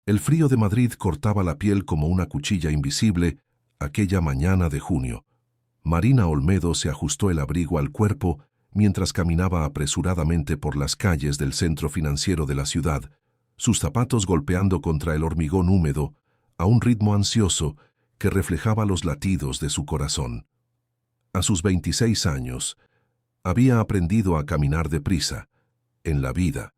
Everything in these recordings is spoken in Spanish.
El frío de Madrid cortaba la piel como una cuchilla invisible aquella mañana de junio. Marina Olmedo se ajustó el abrigo al cuerpo mientras caminaba apresuradamente por las calles del centro financiero de la ciudad, sus zapatos golpeando contra el hormigón húmedo a un ritmo ansioso que reflejaba los latidos de su corazón. A sus 26 años, había aprendido a caminar deprisa, en la vida,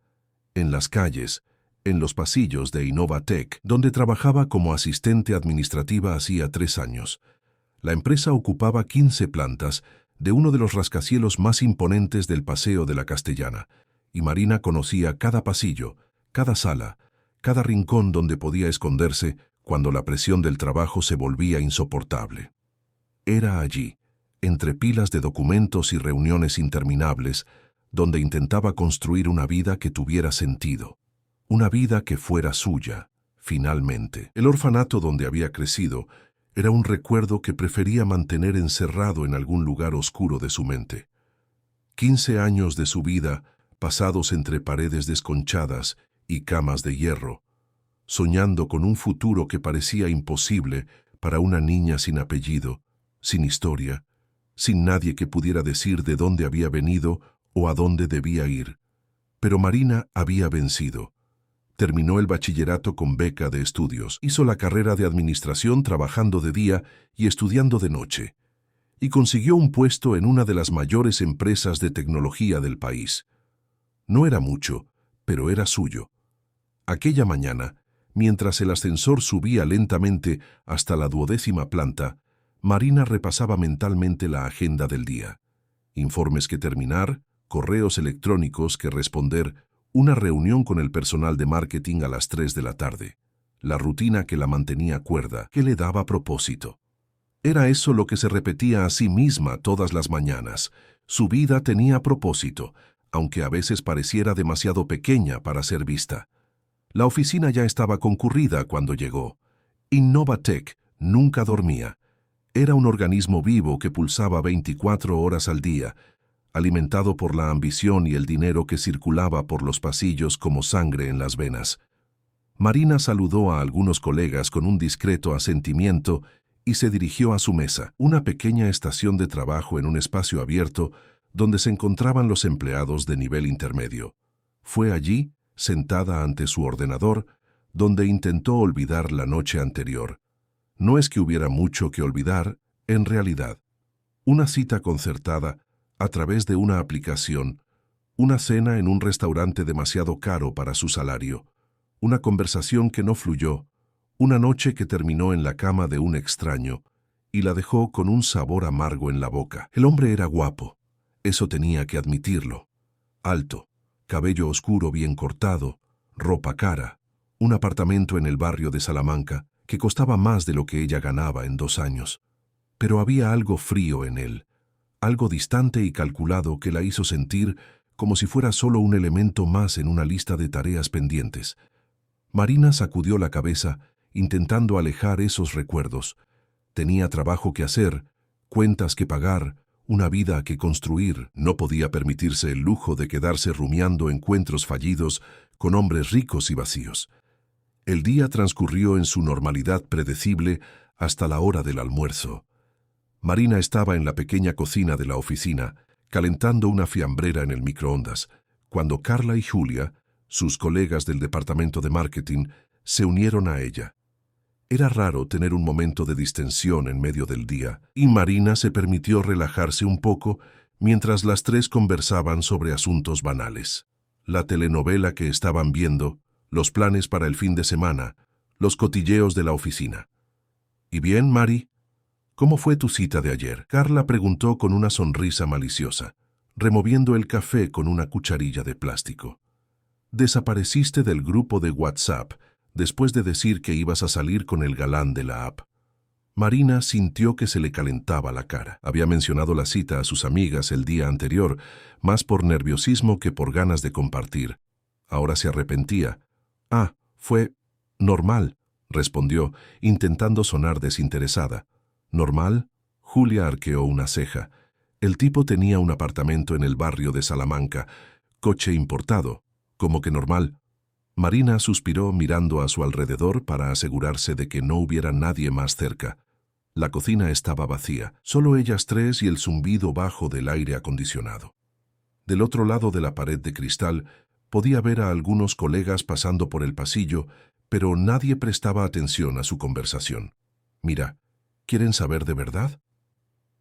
en las calles, en los pasillos de Innovatec, donde trabajaba como asistente administrativa hacía 3 años. La empresa ocupaba 15 plantas de uno de los rascacielos más imponentes del Paseo de la Castellana, y Marina conocía cada pasillo, cada sala, cada rincón donde podía esconderse cuando la presión del trabajo se volvía insoportable. Era allí, entre pilas de documentos y reuniones interminables, donde intentaba construir una vida que tuviera sentido, una vida que fuera suya, finalmente. El orfanato donde había crecido era un recuerdo que prefería mantener encerrado en algún lugar oscuro de su mente. 15 años de su vida pasados entre paredes desconchadas y camas de hierro, soñando con un futuro que parecía imposible para una niña sin apellido, sin historia, sin nadie que pudiera decir de dónde había venido o a dónde debía ir. Pero Marina había vencido. Terminó el bachillerato con beca de estudios, hizo la carrera de administración trabajando de día y estudiando de noche, y consiguió un puesto en una de las mayores empresas de tecnología del país. No era mucho, pero era suyo. Aquella mañana, mientras el ascensor subía lentamente hasta la 12ª planta, Marina repasaba mentalmente la agenda del día. Informes que terminar, correos electrónicos que responder, una reunión con el personal de marketing a las 3 de la tarde. La rutina que la mantenía cuerda, que le daba propósito. Era eso lo que se repetía a sí misma todas las mañanas. Su vida tenía propósito, aunque a veces pareciera demasiado pequeña para ser vista. La oficina ya estaba concurrida cuando llegó. Innovatec nunca dormía. Era un organismo vivo que pulsaba 24 horas al día, alimentado por la ambición y el dinero que circulaba por los pasillos como sangre en las venas. Marina saludó a algunos colegas con un discreto asentimiento y se dirigió a su mesa, una pequeña estación de trabajo en un espacio abierto donde se encontraban los empleados de nivel intermedio. Fue allí, sentada ante su ordenador, donde intentó olvidar la noche anterior. No es que hubiera mucho que olvidar, en realidad. Una cita concertada a través de una aplicación, una cena en un restaurante demasiado caro para su salario, una conversación que no fluyó, una noche que terminó en la cama de un extraño y la dejó con un sabor amargo en la boca. El hombre era guapo, eso tenía que admitirlo. Alto, cabello oscuro bien cortado, ropa cara, un apartamento en el barrio de Salamanca que costaba más de lo que ella ganaba en 2 años. Pero había algo frío en él, algo distante y calculado que la hizo sentir como si fuera solo un elemento más en una lista de tareas pendientes. Marina sacudió la cabeza, intentando alejar esos recuerdos. Tenía trabajo que hacer, cuentas que pagar, una vida que construir. No podía permitirse el lujo de quedarse rumiando encuentros fallidos con hombres ricos y vacíos. El día transcurrió en su normalidad predecible hasta la hora del almuerzo. Marina estaba en la pequeña cocina de la oficina, calentando una fiambrera en el microondas, cuando Carla y Julia, sus colegas del departamento de marketing, se unieron a ella. Era raro tener un momento de distensión en medio del día, y Marina se permitió relajarse un poco mientras las 3 conversaban sobre asuntos banales. La telenovela que estaban viendo, los planes para el fin de semana, los cotilleos de la oficina. ¿Y bien, Mari? ¿Cómo fue tu cita de ayer? Carla preguntó con una sonrisa maliciosa, removiendo el café con una cucharilla de plástico. Desapareciste del grupo de WhatsApp después de decir que ibas a salir con el galán de la app. Marina sintió que se le calentaba la cara. Había mencionado la cita a sus amigas el día anterior, más por nerviosismo que por ganas de compartir. Ahora se arrepentía. Ah, fue normal, respondió, intentando sonar desinteresada. ¿Normal? Julia arqueó una ceja. El tipo tenía un apartamento en el barrio de Salamanca, coche importado. ¿Cómo que normal? Marina suspiró mirando a su alrededor para asegurarse de que no hubiera nadie más cerca. La cocina estaba vacía, solo ellas tres y el zumbido bajo del aire acondicionado. Del otro lado de la pared de cristal podía ver a algunos colegas pasando por el pasillo, pero nadie prestaba atención a su conversación. «Mira, ¿quieren saber de verdad?».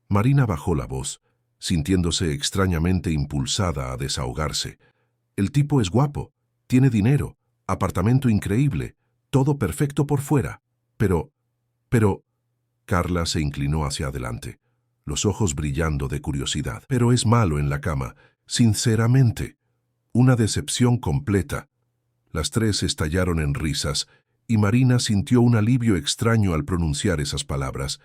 Marina bajó la voz, sintiéndose extrañamente impulsada a desahogarse. «El tipo es guapo, tiene dinero, apartamento increíble, todo perfecto por fuera. Pero... Carla se inclinó hacia adelante, los ojos brillando de curiosidad. «Pero es malo en la cama, sinceramente. Una decepción completa». Las tres estallaron en risas, y Marina sintió un alivio extraño al pronunciar esas palabras.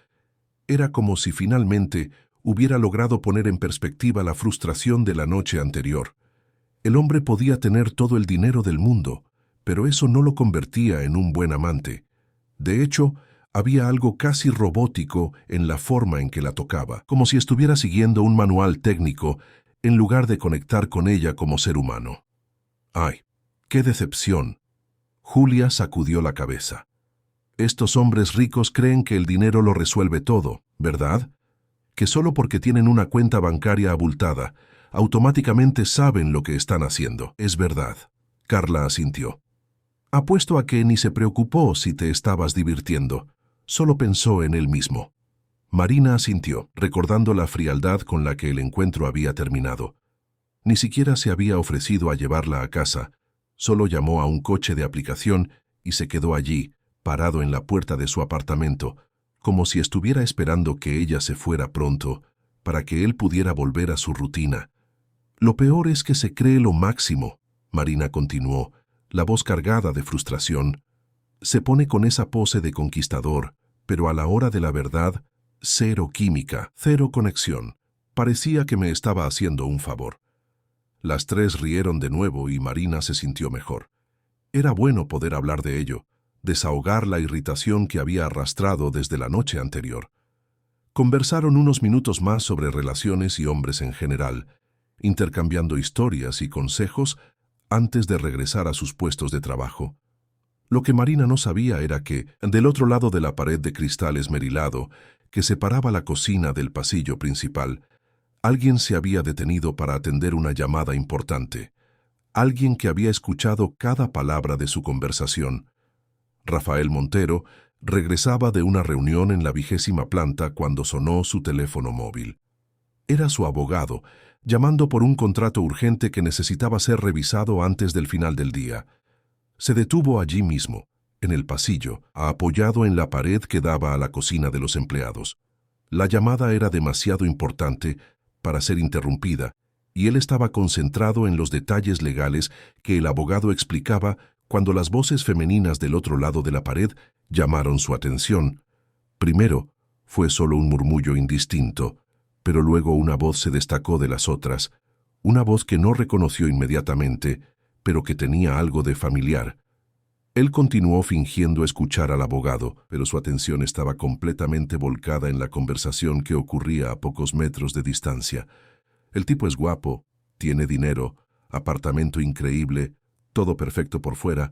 Era como si finalmente hubiera logrado poner en perspectiva la frustración de la noche anterior. El hombre podía tener todo el dinero del mundo, pero eso no lo convertía en un buen amante. De hecho, había algo casi robótico en la forma en que la tocaba, como si estuviera siguiendo un manual técnico en lugar de conectar con ella como ser humano. ¡Ay, qué decepción! Julia sacudió la cabeza. Estos hombres ricos creen que el dinero lo resuelve todo, ¿verdad? Que solo porque tienen una cuenta bancaria abultada, automáticamente saben lo que están haciendo. Es verdad. Carla asintió. Apuesto a que ni se preocupó si te estabas divirtiendo. Solo pensó en él mismo. Marina asintió, recordando la frialdad con la que el encuentro había terminado. Ni siquiera se había ofrecido a llevarla a casa. Solo llamó a un coche de aplicación y se quedó allí, parado en la puerta de su apartamento, como si estuviera esperando que ella se fuera pronto, para que él pudiera volver a su rutina. Lo peor es que se cree lo máximo, Marina continuó, la voz cargada de frustración. Se pone con esa pose de conquistador, pero a la hora de la verdad, cero química, cero conexión. Parecía que me estaba haciendo un favor. Las tres rieron de nuevo y Marina se sintió mejor. Era bueno poder hablar de ello, desahogar la irritación que había arrastrado desde la noche anterior. Conversaron unos minutos más sobre relaciones y hombres en general, intercambiando historias y consejos antes de regresar a sus puestos de trabajo. Lo que Marina no sabía era que, del otro lado de la pared de cristal esmerilado que separaba la cocina del pasillo principal, alguien se había detenido para atender una llamada importante. Alguien que había escuchado cada palabra de su conversación. Rafael Montero regresaba de una reunión en la 20ª planta cuando sonó su teléfono móvil. Era su abogado, llamando por un contrato urgente que necesitaba ser revisado antes del final del día. Se detuvo allí mismo, en el pasillo, apoyado en la pared que daba a la cocina de los empleados. La llamada era demasiado importante para ser interrumpida, y él estaba concentrado en los detalles legales que el abogado explicaba cuando las voces femeninas del otro lado de la pared llamaron su atención. Primero, fue solo un murmullo indistinto, pero luego una voz se destacó de las otras, una voz que no reconoció inmediatamente, pero que tenía algo de familiar. Él continuó fingiendo escuchar al abogado, pero su atención estaba completamente volcada en la conversación que ocurría a pocos metros de distancia. El tipo es guapo, tiene dinero, apartamento increíble, todo perfecto por fuera,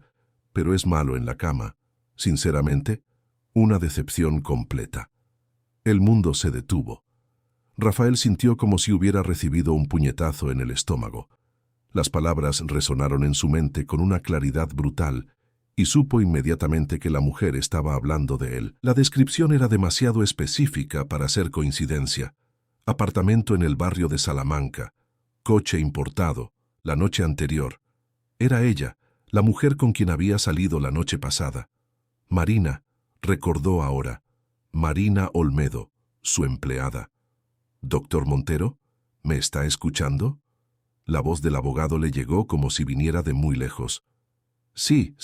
pero es malo en la cama. Sinceramente, una decepción completa. El mundo se detuvo. Rafael sintió como si hubiera recibido un puñetazo en el estómago. Las palabras resonaron en su mente con una claridad brutal, y supo inmediatamente que la mujer estaba hablando de él. La descripción era demasiado específica para ser coincidencia. Apartamento en el barrio de Salamanca, coche importado, la noche anterior. Era ella, la mujer con quien había salido la noche pasada. Marina, recordó ahora. Marina Olmedo, su empleada. «¿Doctor Montero? ¿Me está escuchando?». La voz del abogado le llegó como si viniera de muy lejos. «Sí,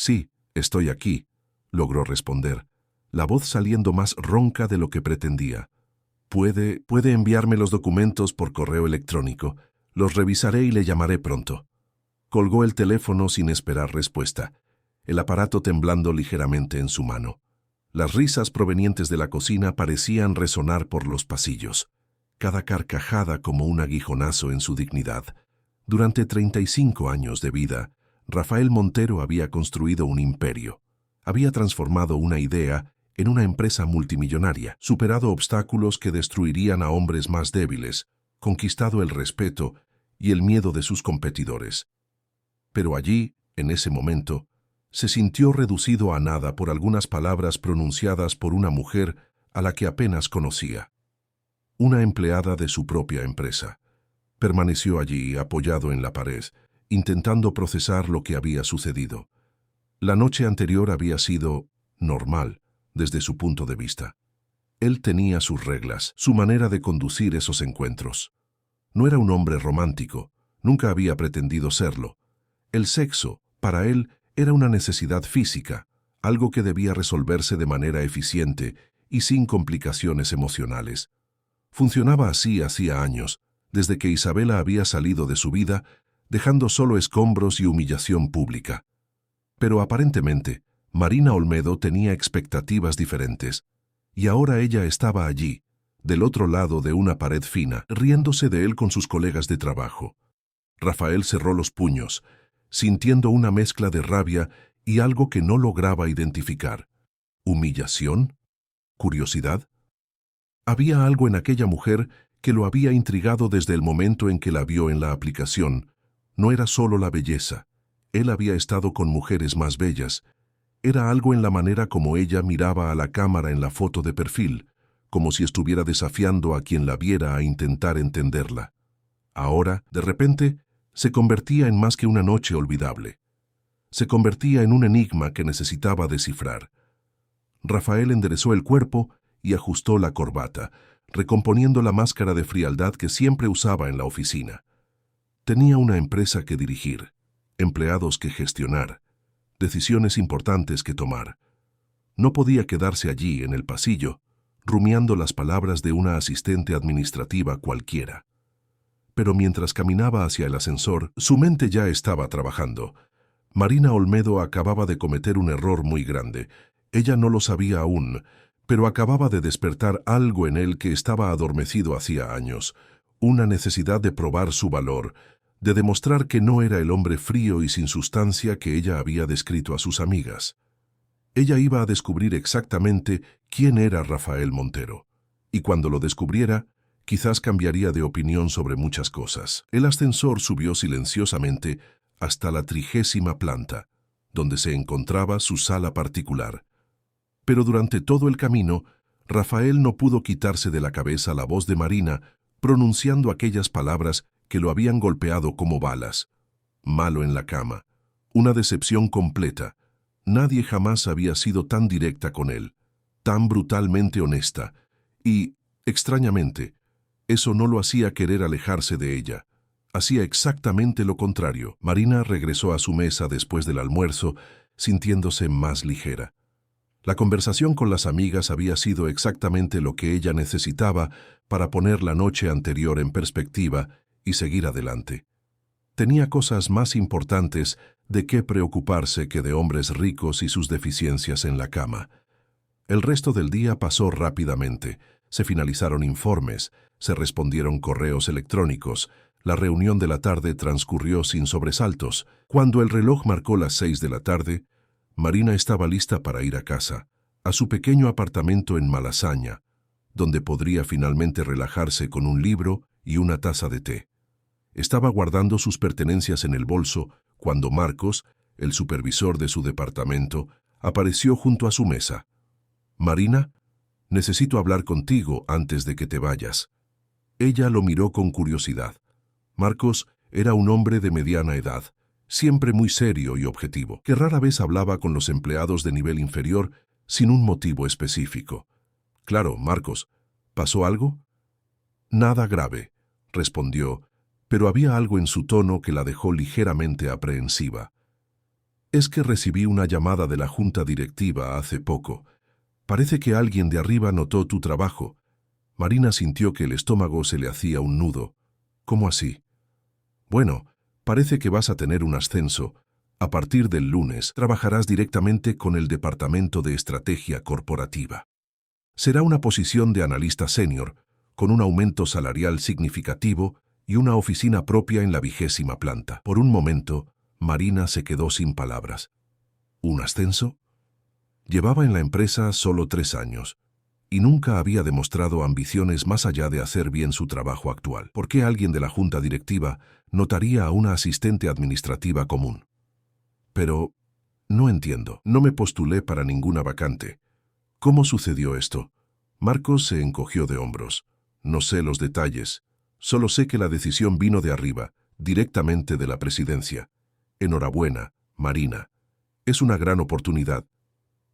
estoy aquí», logró responder, la voz saliendo más ronca de lo que pretendía. Puede enviarme los documentos por correo electrónico. Los revisaré y le llamaré pronto». Colgó el teléfono sin esperar respuesta, el aparato temblando ligeramente en su mano. Las risas provenientes de la cocina parecían resonar por los pasillos, cada carcajada como un aguijonazo en su dignidad. Durante 35 años de vida, Rafael Montero había construido un imperio. Había transformado una idea en una empresa multimillonaria, superado obstáculos que destruirían a hombres más débiles, conquistado el respeto y el miedo de sus competidores. Pero allí, en ese momento, se sintió reducido a nada por algunas palabras pronunciadas por una mujer a la que apenas conocía. Una empleada de su propia empresa. Permaneció allí, apoyado en la pared, intentando procesar lo que había sucedido. La noche anterior había sido normal, desde su punto de vista. Él tenía sus reglas, su manera de conducir esos encuentros. No era un hombre romántico, nunca había pretendido serlo. El sexo, para él, era una necesidad física, algo que debía resolverse de manera eficiente y sin complicaciones emocionales. Funcionaba así hacía años, desde que Isabela había salido de su vida, dejando solo escombros y humillación pública. Pero aparentemente, Marina Olmedo tenía expectativas diferentes, y ahora ella estaba allí, del otro lado de una pared fina, riéndose de él con sus colegas de trabajo. Rafael cerró los puños, sintiendo una mezcla de rabia y algo que no lograba identificar. ¿Humillación? ¿Curiosidad? Había algo en aquella mujer que lo había intrigado desde el momento en que la vio en la aplicación. No era solo la belleza. Él había estado con mujeres más bellas. Era algo en la manera como ella miraba a la cámara en la foto de perfil, como si estuviera desafiando a quien la viera a intentar entenderla. Ahora, de repente, se convertía en más que una noche olvidable. Se convertía en un enigma que necesitaba descifrar. Rafael enderezó el cuerpo y ajustó la corbata, recomponiendo la máscara de frialdad que siempre usaba en la oficina. Tenía una empresa que dirigir, empleados que gestionar, decisiones importantes que tomar. No podía quedarse allí, en el pasillo, rumiando las palabras de una asistente administrativa cualquiera. Pero mientras caminaba hacia el ascensor, su mente ya estaba trabajando. Marina Olmedo acababa de cometer un error muy grande. Ella no lo sabía aún, pero acababa de despertar algo en él que estaba adormecido hacía años, una necesidad de probar su valor, de demostrar que no era el hombre frío y sin sustancia que ella había descrito a sus amigas. Ella iba a descubrir exactamente quién era Rafael Montero, y cuando lo descubriera, quizás cambiaría de opinión sobre muchas cosas. El ascensor subió silenciosamente hasta la 30ª planta, donde se encontraba su sala particular. Pero durante todo el camino, Rafael no pudo quitarse de la cabeza la voz de Marina pronunciando aquellas palabras que lo habían golpeado como balas. Malo en la cama. Una decepción completa. Nadie jamás había sido tan directa con él, tan brutalmente honesta. Y, extrañamente, eso no lo hacía querer alejarse de ella. Hacía exactamente lo contrario. Marina regresó a su mesa después del almuerzo, sintiéndose más ligera. La conversación con las amigas había sido exactamente lo que ella necesitaba para poner la noche anterior en perspectiva y seguir adelante. Tenía cosas más importantes de qué preocuparse que de hombres ricos y sus deficiencias en la cama. El resto del día pasó rápidamente. Se finalizaron informes, se respondieron correos electrónicos. La reunión de la tarde transcurrió sin sobresaltos. Cuando el reloj marcó las 6 de la tarde, Marina estaba lista para ir a casa, a su pequeño apartamento en Malasaña, donde podría finalmente relajarse con un libro y una taza de té. Estaba guardando sus pertenencias en el bolso cuando Marcos, el supervisor de su departamento, apareció junto a su mesa. «Marina, necesito hablar contigo antes de que te vayas». Ella lo miró con curiosidad. Marcos era un hombre de mediana edad, siempre muy serio y objetivo, que rara vez hablaba con los empleados de nivel inferior sin un motivo específico. «Claro, Marcos, ¿pasó algo?» «Nada grave», respondió, pero había algo en su tono que la dejó ligeramente aprehensiva. «Es que recibí una llamada de la junta directiva hace poco. Parece que alguien de arriba notó tu trabajo». Marina sintió que el estómago se le hacía un nudo. «¿Cómo así?» «Bueno, parece que vas a tener un ascenso. A partir del lunes trabajarás directamente con el Departamento de Estrategia Corporativa. Será una posición de analista senior, con un aumento salarial significativo y una oficina propia en la 20ª planta». Por un momento, Marina se quedó sin palabras. ¿Un ascenso? Llevaba en la empresa solo 3 años y nunca había demostrado ambiciones más allá de hacer bien su trabajo actual. ¿Por qué alguien de la junta directiva notaría a una asistente administrativa común? Pero no entiendo. No me postulé para ninguna vacante. ¿Cómo sucedió esto? Marcos se encogió de hombros. No sé los detalles. Solo sé que la decisión vino de arriba, directamente de la presidencia. Enhorabuena, Marina. Es una gran oportunidad.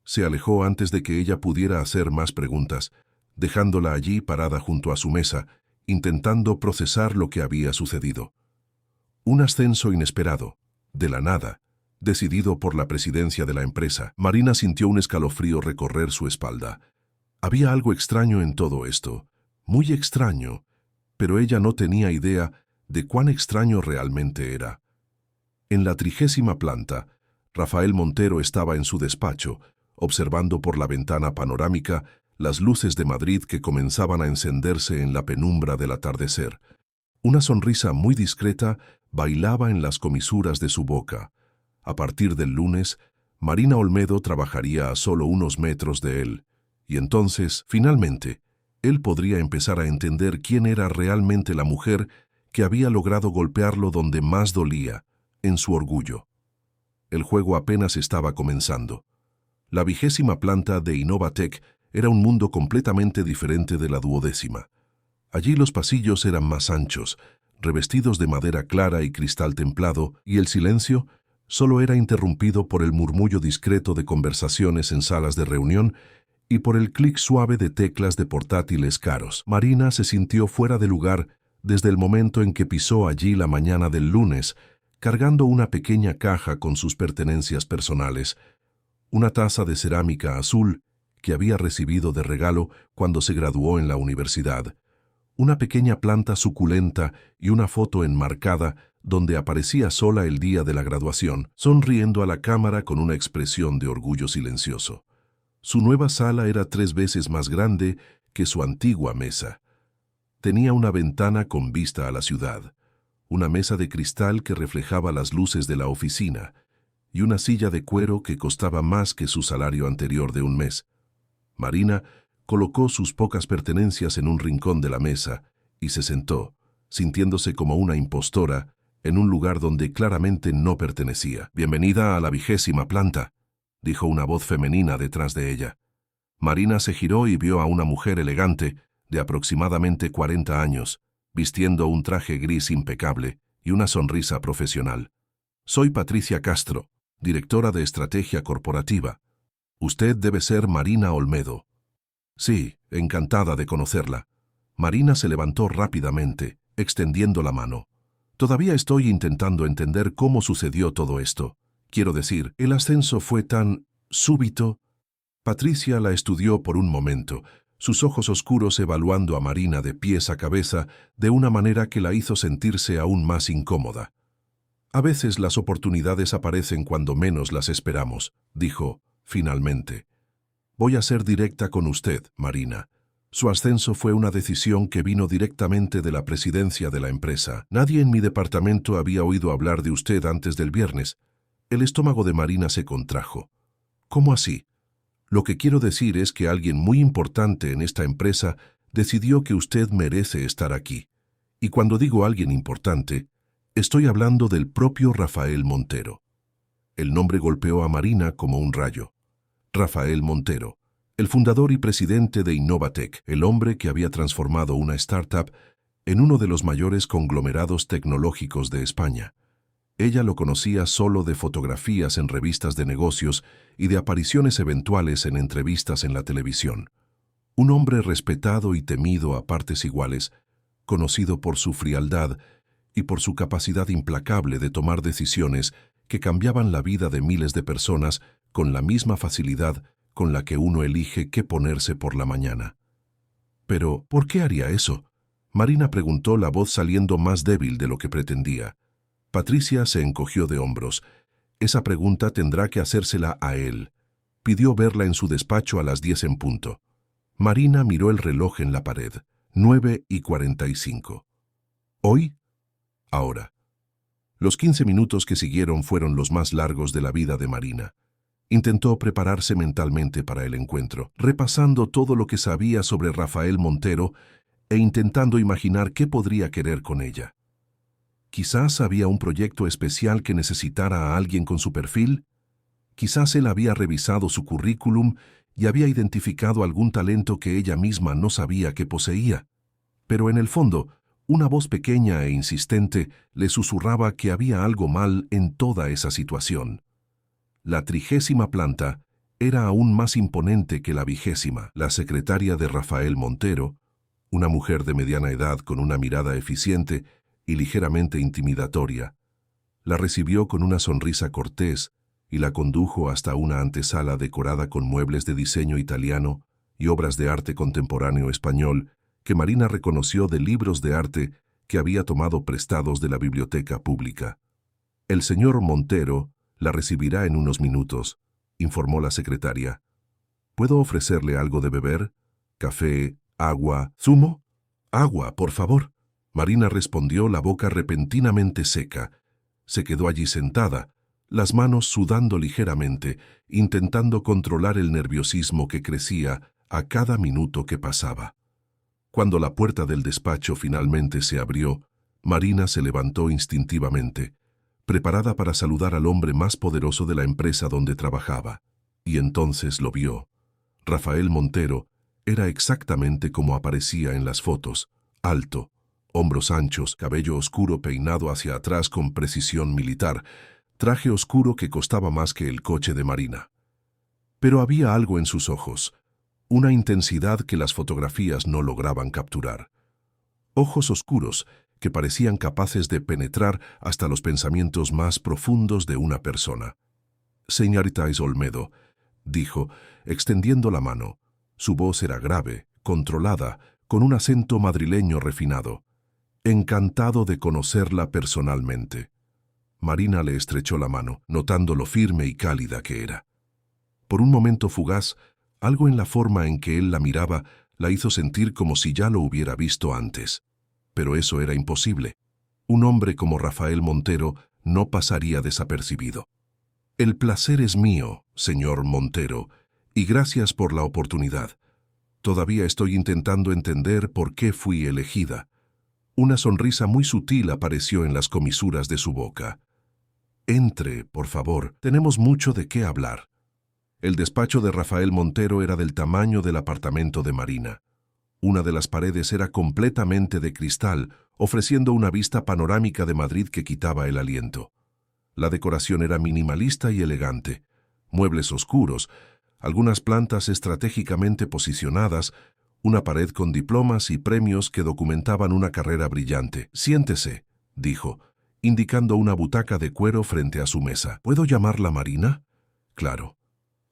Se alejó antes de que ella pudiera hacer más preguntas, dejándola allí parada junto a su mesa, intentando procesar lo que había sucedido. Un ascenso inesperado, de la nada, decidido por la presidencia de la empresa. Marina sintió un escalofrío recorrer su espalda. Había algo extraño en todo esto, muy extraño, pero ella no tenía idea de cuán extraño realmente era. En la 30ª planta, Rafael Montero estaba en su despacho, observando por la ventana panorámica las luces de Madrid que comenzaban a encenderse en la penumbra del atardecer. Una sonrisa muy discreta bailaba en las comisuras de su boca. A partir del lunes, Marina Olmedo trabajaría a solo unos metros de él, y entonces, finalmente, él podría empezar a entender quién era realmente la mujer que había logrado golpearlo donde más dolía, en su orgullo. El juego apenas estaba comenzando. La 20ª planta de Innovatec era un mundo completamente diferente de la 12ª. Allí los pasillos eran más anchos, revestidos de madera clara y cristal templado, y el silencio solo era interrumpido por el murmullo discreto de conversaciones en salas de reunión y por el clic suave de teclas de portátiles caros. Marina se sintió fuera de lugar desde el momento en que pisó allí la mañana del lunes, cargando una pequeña caja con sus pertenencias personales, una taza de cerámica azul que había recibido de regalo cuando se graduó en la universidad, una pequeña planta suculenta y una foto enmarcada donde aparecía sola el día de la graduación, sonriendo a la cámara con una expresión de orgullo silencioso. Su nueva sala era 3 veces más grande que su antigua mesa. Tenía una ventana con vista a la ciudad, una mesa de cristal que reflejaba las luces de la oficina y una silla de cuero que costaba más que su salario anterior de un mes. Marina colocó sus pocas pertenencias en un rincón de la mesa y se sentó, sintiéndose como una impostora, en un lugar donde claramente no pertenecía. «Bienvenida a la 20ª planta», dijo una voz femenina detrás de ella. Marina se giró y vio a una mujer elegante, de aproximadamente 40 años, vistiendo un traje gris impecable y una sonrisa profesional. «Soy Patricia Castro, directora de Estrategia Corporativa. Usted debe ser Marina Olmedo». «Sí, encantada de conocerla». Marina se levantó rápidamente, extendiendo la mano. «Todavía estoy intentando entender cómo sucedió todo esto. Quiero decir, el ascenso fue tan súbito». Patricia la estudió por un momento, sus ojos oscuros evaluando a Marina de pies a cabeza de una manera que la hizo sentirse aún más incómoda. «A veces las oportunidades aparecen cuando menos las esperamos», dijo, finalmente. «Voy a ser directa con usted, Marina. Su ascenso fue una decisión que vino directamente de la presidencia de la empresa. Nadie en mi departamento había oído hablar de usted antes del viernes». El estómago de Marina se contrajo. «¿Cómo así? Lo que quiero decir es que alguien muy importante en esta empresa decidió que usted merece estar aquí. Y cuando digo alguien importante, estoy hablando del propio Rafael Montero». El nombre golpeó a Marina como un rayo. Rafael Montero, el fundador y presidente de Innovatec, el hombre que había transformado una startup en uno de los mayores conglomerados tecnológicos de España. Ella lo conocía solo de fotografías en revistas de negocios y de apariciones eventuales en entrevistas en la televisión. Un hombre respetado y temido a partes iguales, conocido por su frialdad y por su capacidad implacable de tomar decisiones que cambiaban la vida de miles de personas con la misma facilidad con la que uno elige qué ponerse por la mañana. «Pero, ¿por qué haría eso?», Marina preguntó, la voz saliendo más débil de lo que pretendía. Patricia se encogió de hombros. «Esa pregunta tendrá que hacérsela a él». Pidió verla en su despacho a las 10 en punto. Marina miró el reloj en la pared. 9:45. «¿Hoy?» «Ahora». Los 15 minutos que siguieron fueron los más largos de la vida de Marina. Intentó prepararse mentalmente para el encuentro, repasando todo lo que sabía sobre Rafael Montero e intentando imaginar qué podría querer con ella. Quizás había un proyecto especial que necesitara a alguien con su perfil. Quizás él había revisado su currículum y había identificado algún talento que ella misma no sabía que poseía. Pero en el fondo, una voz pequeña e insistente le susurraba que había algo mal en toda esa situación. La 30ª planta era aún más imponente que la 20ª. La secretaria de Rafael Montero, una mujer de mediana edad con una mirada eficiente y ligeramente intimidatoria, la recibió con una sonrisa cortés y la condujo hasta una antesala decorada con muebles de diseño italiano y obras de arte contemporáneo español que Marina reconoció de libros de arte que había tomado prestados de la biblioteca pública. El señor Montero la recibirá en unos minutos, informó la secretaria. ¿Puedo ofrecerle algo de beber? ¿Café? ¿Agua? ¿Zumo? Agua, por favor. Marina respondió, la boca repentinamente seca. Se quedó allí sentada, las manos sudando ligeramente, intentando controlar el nerviosismo que crecía a cada minuto que pasaba. Cuando la puerta del despacho finalmente se abrió, Marina se levantó instintivamente, preparada para saludar al hombre más poderoso de la empresa donde trabajaba. Y entonces lo vio. Rafael Montero era exactamente como aparecía en las fotos: alto, hombros anchos, cabello oscuro peinado hacia atrás con precisión militar, traje oscuro que costaba más que el coche de Marina. Pero había algo en sus ojos, una intensidad que las fotografías no lograban capturar. Ojos oscuros que parecían capaces de penetrar hasta los pensamientos más profundos de una persona. «Señorita Olmedo», dijo, extendiendo la mano. Su voz era grave, controlada, con un acento madrileño refinado. «Encantado de conocerla personalmente». Marina le estrechó la mano, notando lo firme y cálida que era. Por un momento fugaz, algo en la forma en que él la miraba la hizo sentir como si ya lo hubiera visto antes. Pero eso era imposible. Un hombre como Rafael Montero no pasaría desapercibido. «El placer es mío, señor Montero, y gracias por la oportunidad. Todavía estoy intentando entender por qué fui elegida». Una sonrisa muy sutil apareció en las comisuras de su boca. «Entre, por favor, tenemos mucho de qué hablar». El despacho de Rafael Montero era del tamaño del apartamento de Marina. Una de las paredes era completamente de cristal, ofreciendo una vista panorámica de Madrid que quitaba el aliento. La decoración era minimalista y elegante. Muebles oscuros, algunas plantas estratégicamente posicionadas, una pared con diplomas y premios que documentaban una carrera brillante. «Siéntese», dijo, indicando una butaca de cuero frente a su mesa. «¿Puedo llamarla Marina?» «Claro».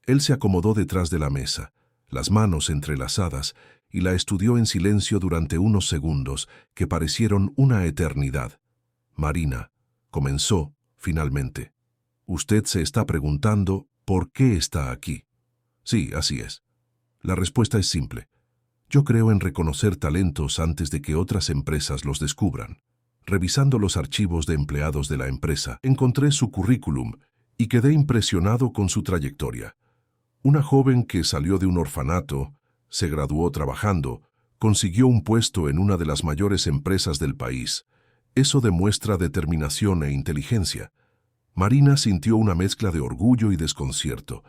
Él se acomodó detrás de la mesa, las manos entrelazadas, y la estudió en silencio durante unos segundos que parecieron una eternidad. «Marina», comenzó, finalmente. «Usted se está preguntando por qué está aquí». «Sí, así es». La respuesta es simple. Yo creo en reconocer talentos antes de que otras empresas los descubran. Revisando los archivos de empleados de la empresa, encontré su currículum y quedé impresionado con su trayectoria. Una joven que salió de un orfanato, se graduó trabajando, consiguió un puesto en una de las mayores empresas del país. Eso demuestra determinación e inteligencia. Marina sintió una mezcla de orgullo y desconcierto.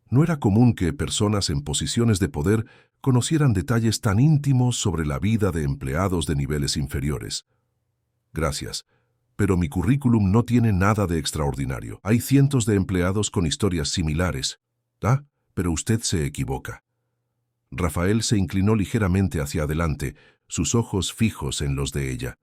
No era común que personas en posiciones de poder conocieran detalles tan íntimos sobre la vida de empleados de niveles inferiores. «Gracias, pero mi currículum no tiene nada de extraordinario. Hay cientos de empleados con historias similares». «Ah, pero usted se equivoca». Rafael se inclinó ligeramente hacia adelante, sus ojos fijos en los de ella.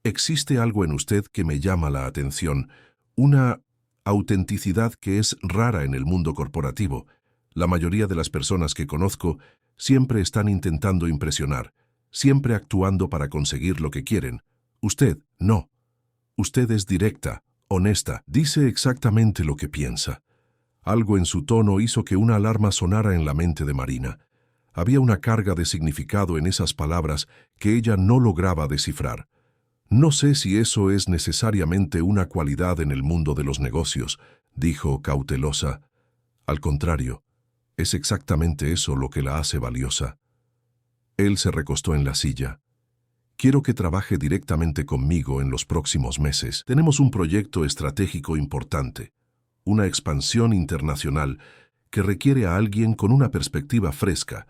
«Existe algo en usted que me llama la atención, una autenticidad que es rara en el mundo corporativo. La mayoría de las personas que conozco siempre están intentando impresionar, siempre actuando para conseguir lo que quieren. Usted, no. Usted es directa, honesta, dice exactamente lo que piensa». Algo en su tono hizo que una alarma sonara en la mente de Marina. Había una carga de significado en esas palabras que ella no lograba descifrar. No sé si eso es necesariamente una cualidad en el mundo de los negocios, dijo cautelosa. Al contrario, es exactamente eso lo que la hace valiosa. Él se recostó en la silla. Quiero que trabaje directamente conmigo en los próximos meses. Tenemos un proyecto estratégico importante, una expansión internacional que requiere a alguien con una perspectiva fresca,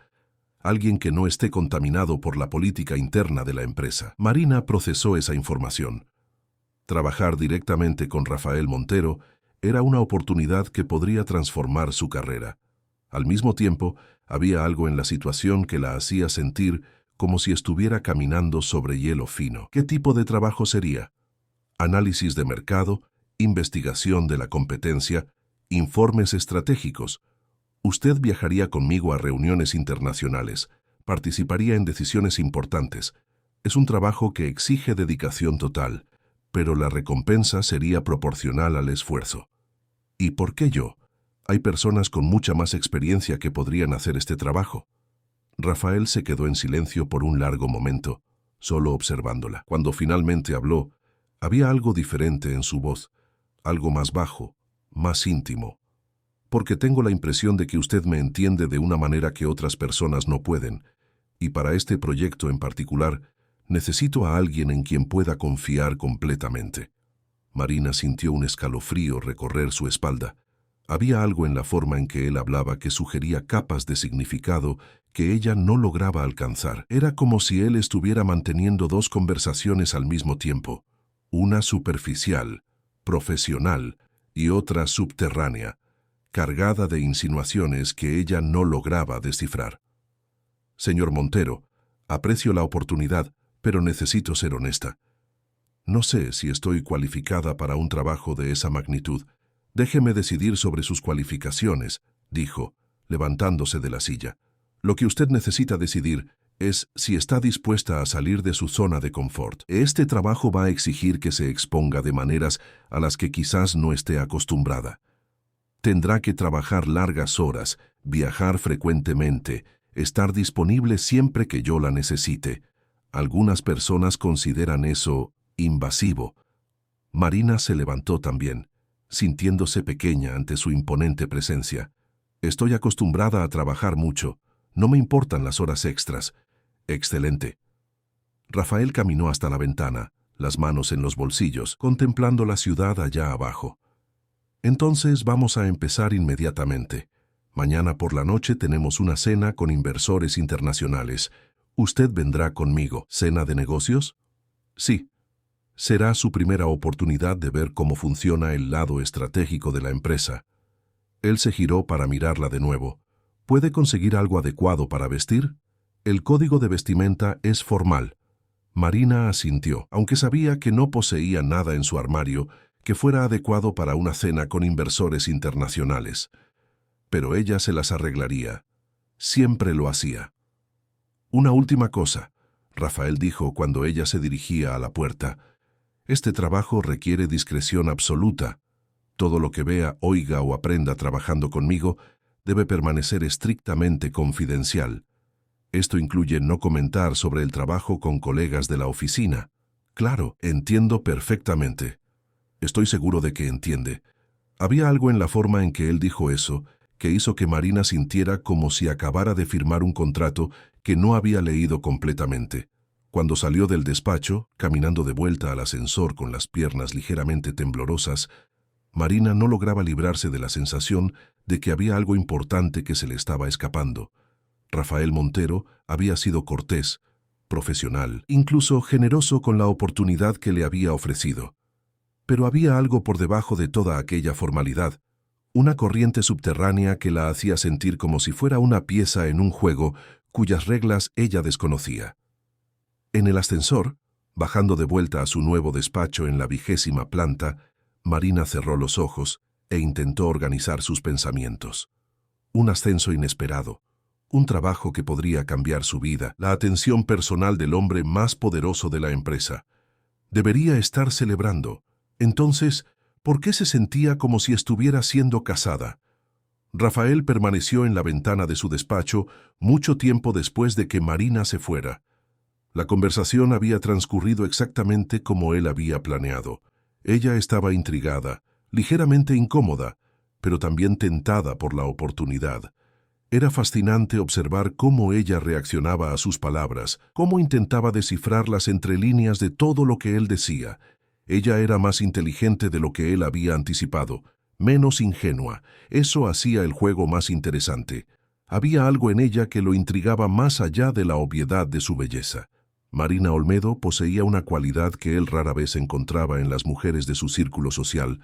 alguien que no esté contaminado por la política interna de la empresa. Marina procesó esa información. Trabajar directamente con Rafael Montero era una oportunidad que podría transformar su carrera. Al mismo tiempo, había algo en la situación que la hacía sentir como si estuviera caminando sobre hielo fino. ¿Qué tipo de trabajo sería? Análisis de mercado, investigación de la competencia, informes estratégicos. Usted viajaría conmigo a reuniones internacionales, participaría en decisiones importantes. Es un trabajo que exige dedicación total, pero la recompensa sería proporcional al esfuerzo. ¿Y por qué yo? Hay personas con mucha más experiencia que podrían hacer este trabajo. Rafael se quedó en silencio por un largo momento, solo observándola. Cuando finalmente habló, había algo diferente en su voz, algo más bajo, más íntimo. Porque tengo la impresión de que usted me entiende de una manera que otras personas no pueden, y para este proyecto en particular, necesito a alguien en quien pueda confiar completamente. Marina sintió un escalofrío recorrer su espalda. Había algo en la forma en que él hablaba que sugería capas de significado que ella no lograba alcanzar. Era como si él estuviera manteniendo dos conversaciones al mismo tiempo, una superficial, profesional, y otra subterránea, cargada de insinuaciones que ella no lograba descifrar. Señor Montero, aprecio la oportunidad, pero necesito ser honesta. No sé si estoy cualificada para un trabajo de esa magnitud. Déjeme decidir sobre sus cualificaciones, dijo, levantándose de la silla. Lo que usted necesita decidir es si está dispuesta a salir de su zona de confort. Este trabajo va a exigir que se exponga de maneras a las que quizás no esté acostumbrada. Tendrá que trabajar largas horas, viajar frecuentemente, estar disponible siempre que yo la necesite. Algunas personas consideran eso invasivo. Marina se levantó también, sintiéndose pequeña ante su imponente presencia. Estoy acostumbrada a trabajar mucho. No me importan las horas extras. Excelente. Rafael caminó hasta la ventana, las manos en los bolsillos, contemplando la ciudad allá abajo. Entonces vamos a empezar inmediatamente. Mañana por la noche tenemos una cena con inversores internacionales. Usted vendrá conmigo. ¿Cena de negocios? Sí. Será su primera oportunidad de ver cómo funciona el lado estratégico de la empresa. Él se giró para mirarla de nuevo. ¿Puede conseguir algo adecuado para vestir? El código de vestimenta es formal. Marina asintió, aunque sabía que no poseía nada en su armario que fuera adecuado para una cena con inversores internacionales. Pero ella se las arreglaría. Siempre lo hacía. Una última cosa, Rafael dijo cuando ella se dirigía a la puerta. Este trabajo requiere discreción absoluta. Todo lo que vea, oiga o aprenda trabajando conmigo debe permanecer estrictamente confidencial. Esto incluye no comentar sobre el trabajo con colegas de la oficina. Claro, entiendo perfectamente. Estoy seguro de que entiende. Había algo en la forma en que él dijo eso que hizo que Marina sintiera como si acabara de firmar un contrato que no había leído completamente. Cuando salió del despacho, caminando de vuelta al ascensor con las piernas ligeramente temblorosas, Marina no lograba librarse de la sensación de que había algo importante que se le estaba escapando. Rafael Montero había sido cortés, profesional, incluso generoso con la oportunidad que le había ofrecido. Pero había algo por debajo de toda aquella formalidad, una corriente subterránea que la hacía sentir como si fuera una pieza en un juego cuyas reglas ella desconocía. En el ascensor, bajando de vuelta a su nuevo despacho en la 20ª planta, Marina cerró los ojos e intentó organizar sus pensamientos. Un ascenso inesperado, un trabajo que podría cambiar su vida, la atención personal del hombre más poderoso de la empresa. Debería estar celebrando. Entonces, ¿por qué se sentía como si estuviera siendo casada? Rafael permaneció en la ventana de su despacho mucho tiempo después de que Marina se fuera. La conversación había transcurrido exactamente como él había planeado. Ella estaba intrigada, ligeramente incómoda, pero también tentada por la oportunidad. Era fascinante observar cómo ella reaccionaba a sus palabras, cómo intentaba descifrar las entrelíneas de todo lo que él decía. Ella era más inteligente de lo que él había anticipado, menos ingenua. Eso hacía el juego más interesante. Había algo en ella que lo intrigaba más allá de la obviedad de su belleza. Marina Olmedo poseía una cualidad que él rara vez encontraba en las mujeres de su círculo social,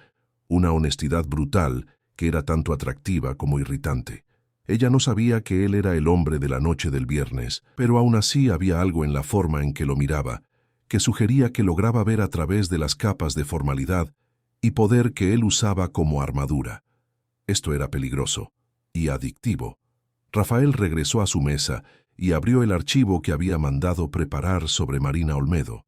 una honestidad brutal que era tanto atractiva como irritante. Ella no sabía que él era el hombre de la noche del viernes, pero aún así había algo en la forma en que lo miraba, que sugería que lograba ver a través de las capas de formalidad y poder que él usaba como armadura. Esto era peligroso y adictivo. Rafael regresó a su mesa y abrió el archivo que había mandado preparar sobre Marina Olmedo.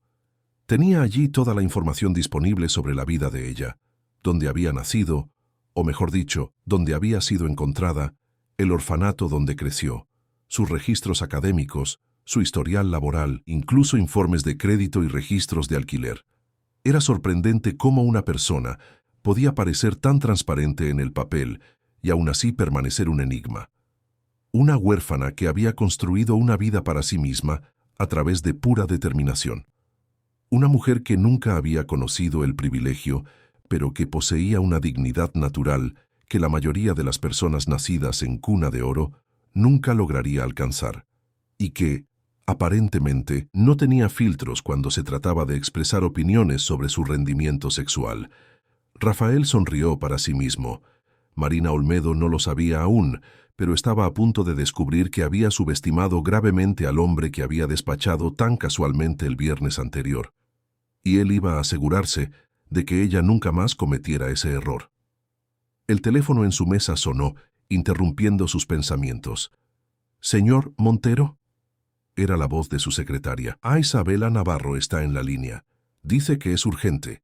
Tenía allí toda la información disponible sobre la vida de ella, dónde había nacido, o mejor dicho, dónde había sido encontrada, el orfanato donde creció, sus registros académicos, su historial laboral, incluso informes de crédito y registros de alquiler. Era sorprendente cómo una persona podía parecer tan transparente en el papel y aún así permanecer un enigma. Una huérfana que había construido una vida para sí misma a través de pura determinación. Una mujer que nunca había conocido el privilegio, pero que poseía una dignidad natural que la mayoría de las personas nacidas en cuna de oro nunca lograría alcanzar, y que, aparentemente, no tenía filtros cuando se trataba de expresar opiniones sobre su rendimiento sexual. Rafael sonrió para sí mismo. Marina Olmedo no lo sabía aún, pero estaba a punto de descubrir que había subestimado gravemente al hombre que había despachado tan casualmente el viernes anterior. Y él iba a asegurarse de que ella nunca más cometiera ese error. El teléfono en su mesa sonó, interrumpiendo sus pensamientos. «¿Señor Montero?» Era la voz de su secretaria. «Isabela Navarro está en la línea. Dice que es urgente».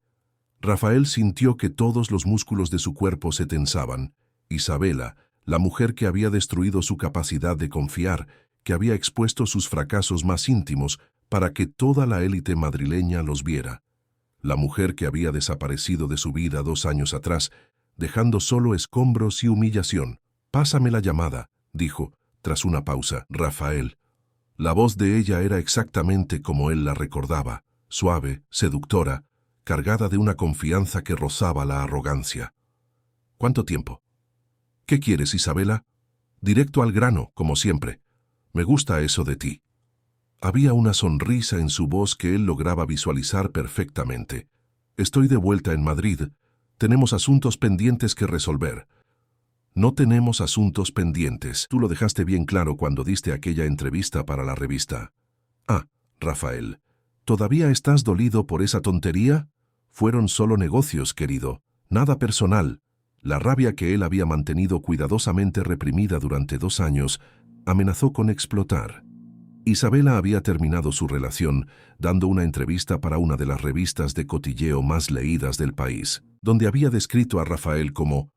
Rafael sintió que todos los músculos de su cuerpo se tensaban. Isabela, la mujer que había destruido su capacidad de confiar, que había expuesto sus fracasos más íntimos para que toda la élite madrileña los viera. La mujer que había desaparecido de su vida 2 años atrás, dejando solo escombros y humillación. «Pásame la llamada», dijo, tras una pausa, Rafael. La voz de ella era exactamente como él la recordaba, suave, seductora, cargada de una confianza que rozaba la arrogancia. «¿Cuánto tiempo?» «¿Qué quieres, Isabela?» «Directo al grano, como siempre. Me gusta eso de ti». Había una sonrisa en su voz que él lograba visualizar perfectamente. «Estoy de vuelta en Madrid. Tenemos asuntos pendientes que resolver». «No tenemos asuntos pendientes. Tú lo dejaste bien claro cuando diste aquella entrevista para la revista». «Ah, Rafael, ¿todavía estás dolido por esa tontería?» «Fueron solo negocios, querido. Nada personal». La rabia que él había mantenido cuidadosamente reprimida durante 2 años amenazó con explotar. Isabela había terminado su relación dando una entrevista para una de las revistas de cotilleo más leídas del país, donde había descrito a Rafael como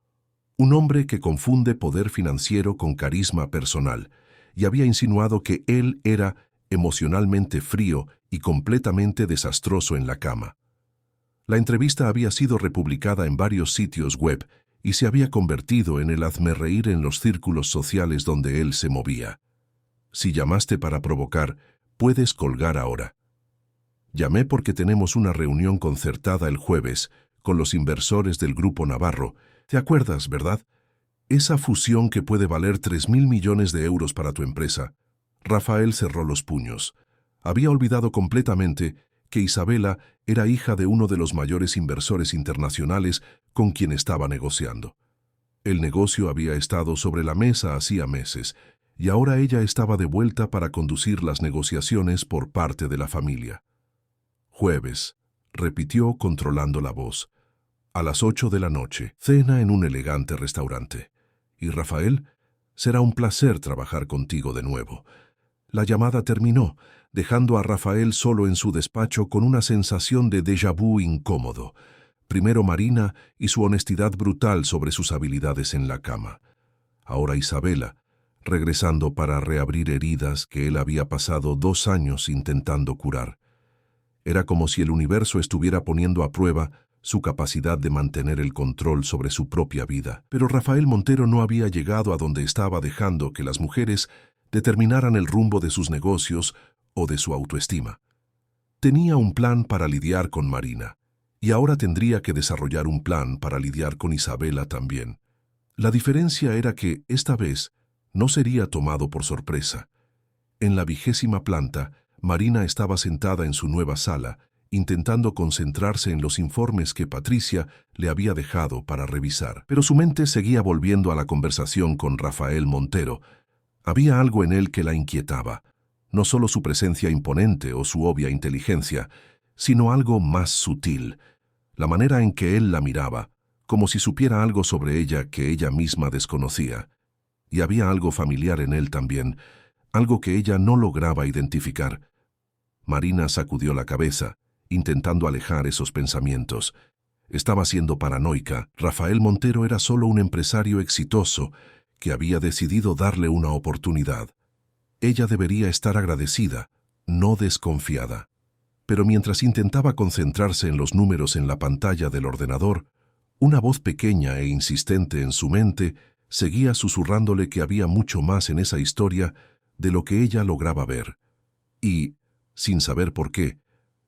un hombre que confunde poder financiero con carisma personal, y había insinuado que él era emocionalmente frío y completamente desastroso en la cama. La entrevista había sido republicada en varios sitios web y se había convertido en el hazmerreír en los círculos sociales donde él se movía. «Si llamaste para provocar, puedes colgar ahora». «Llamé porque tenemos una reunión concertada el jueves con los inversores del Grupo Navarro. ¿Te acuerdas, verdad? Esa fusión que puede valer 3.000 millones de euros para tu empresa». Rafael cerró los puños. Había olvidado completamente que Isabela era hija de uno de los mayores inversores internacionales con quien estaba negociando. El negocio había estado sobre la mesa hacía meses, y ahora ella estaba de vuelta para conducir las negociaciones por parte de la familia. «Jueves», repitió controlando la voz. «A las 8 de la noche, cena en un elegante restaurante. Y Rafael, será un placer trabajar contigo de nuevo». La llamada terminó, dejando a Rafael solo en su despacho con una sensación de déjà vu incómodo. Primero Marina y su honestidad brutal sobre sus habilidades en la cama. Ahora Isabela, regresando para reabrir heridas que él había pasado 2 años intentando curar. Era como si el universo estuviera poniendo a prueba su capacidad de mantener el control sobre su propia vida. Pero Rafael Montero no había llegado a donde estaba dejando que las mujeres determinaran el rumbo de sus negocios o de su autoestima. Tenía un plan para lidiar con Marina, y ahora tendría que desarrollar un plan para lidiar con Isabela también. La diferencia era que, esta vez, no sería tomado por sorpresa. En la 20ª planta, Marina estaba sentada en su nueva sala, intentando concentrarse en los informes que Patricia le había dejado para revisar. Pero su mente seguía volviendo a la conversación con Rafael Montero. Había algo en él que la inquietaba, no solo su presencia imponente o su obvia inteligencia, sino algo más sutil, la manera en que él la miraba, como si supiera algo sobre ella que ella misma desconocía. Y había algo familiar en él también, algo que ella no lograba identificar. Marina sacudió la cabeza, intentando alejar esos pensamientos. Estaba siendo paranoica. Rafael Montero era solo un empresario exitoso que había decidido darle una oportunidad. Ella debería estar agradecida, no desconfiada. Pero mientras intentaba concentrarse en los números en la pantalla del ordenador, una voz pequeña e insistente en su mente seguía susurrándole que había mucho más en esa historia de lo que ella lograba ver. Y, sin saber por qué,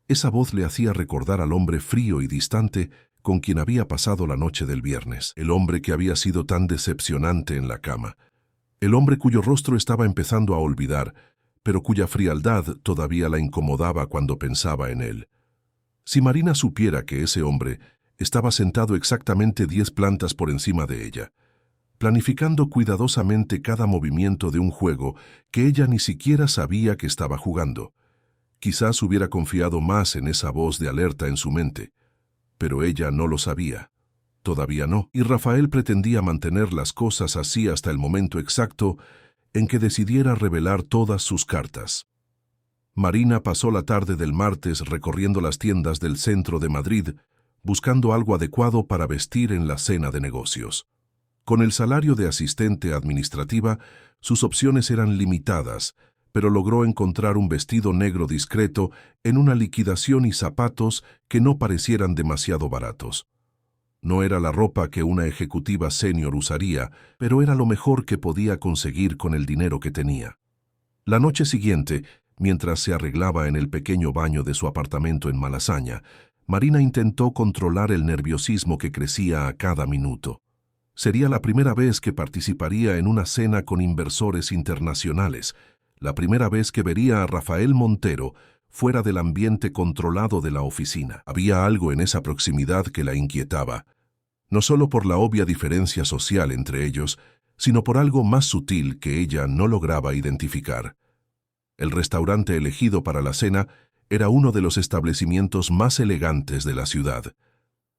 esa voz le hacía recordar al hombre frío y distante con quien había pasado la noche del viernes, el hombre que había sido tan decepcionante en la cama, el hombre cuyo rostro estaba empezando a olvidar, pero cuya frialdad todavía la incomodaba cuando pensaba en él. Si Marina supiera que ese hombre estaba sentado exactamente 10 plantas por encima de ella, planificando cuidadosamente cada movimiento de un juego que ella ni siquiera sabía que estaba jugando, quizás hubiera confiado más en esa voz de alerta en su mente, pero ella no lo sabía. Todavía no, y Rafael pretendía mantener las cosas así hasta el momento exacto en que decidiera revelar todas sus cartas. Marina pasó la tarde del martes recorriendo las tiendas del centro de Madrid, buscando algo adecuado para vestir en la cena de negocios. Con el salario de asistente administrativa, sus opciones eran limitadas, pero logró encontrar un vestido negro discreto en una liquidación y zapatos que no parecieran demasiado baratos. No era la ropa que una ejecutiva senior usaría, pero era lo mejor que podía conseguir con el dinero que tenía. La noche siguiente, mientras se arreglaba en el pequeño baño de su apartamento en Malasaña, Marina intentó controlar el nerviosismo que crecía a cada minuto. Sería la primera vez que participaría en una cena con inversores internacionales, la primera vez que vería a Rafael Montero fuera del ambiente controlado de la oficina. Había algo en esa proximidad que la inquietaba, no solo por la obvia diferencia social entre ellos, sino por algo más sutil que ella no lograba identificar. El restaurante elegido para la cena era uno de los establecimientos más elegantes de la ciudad.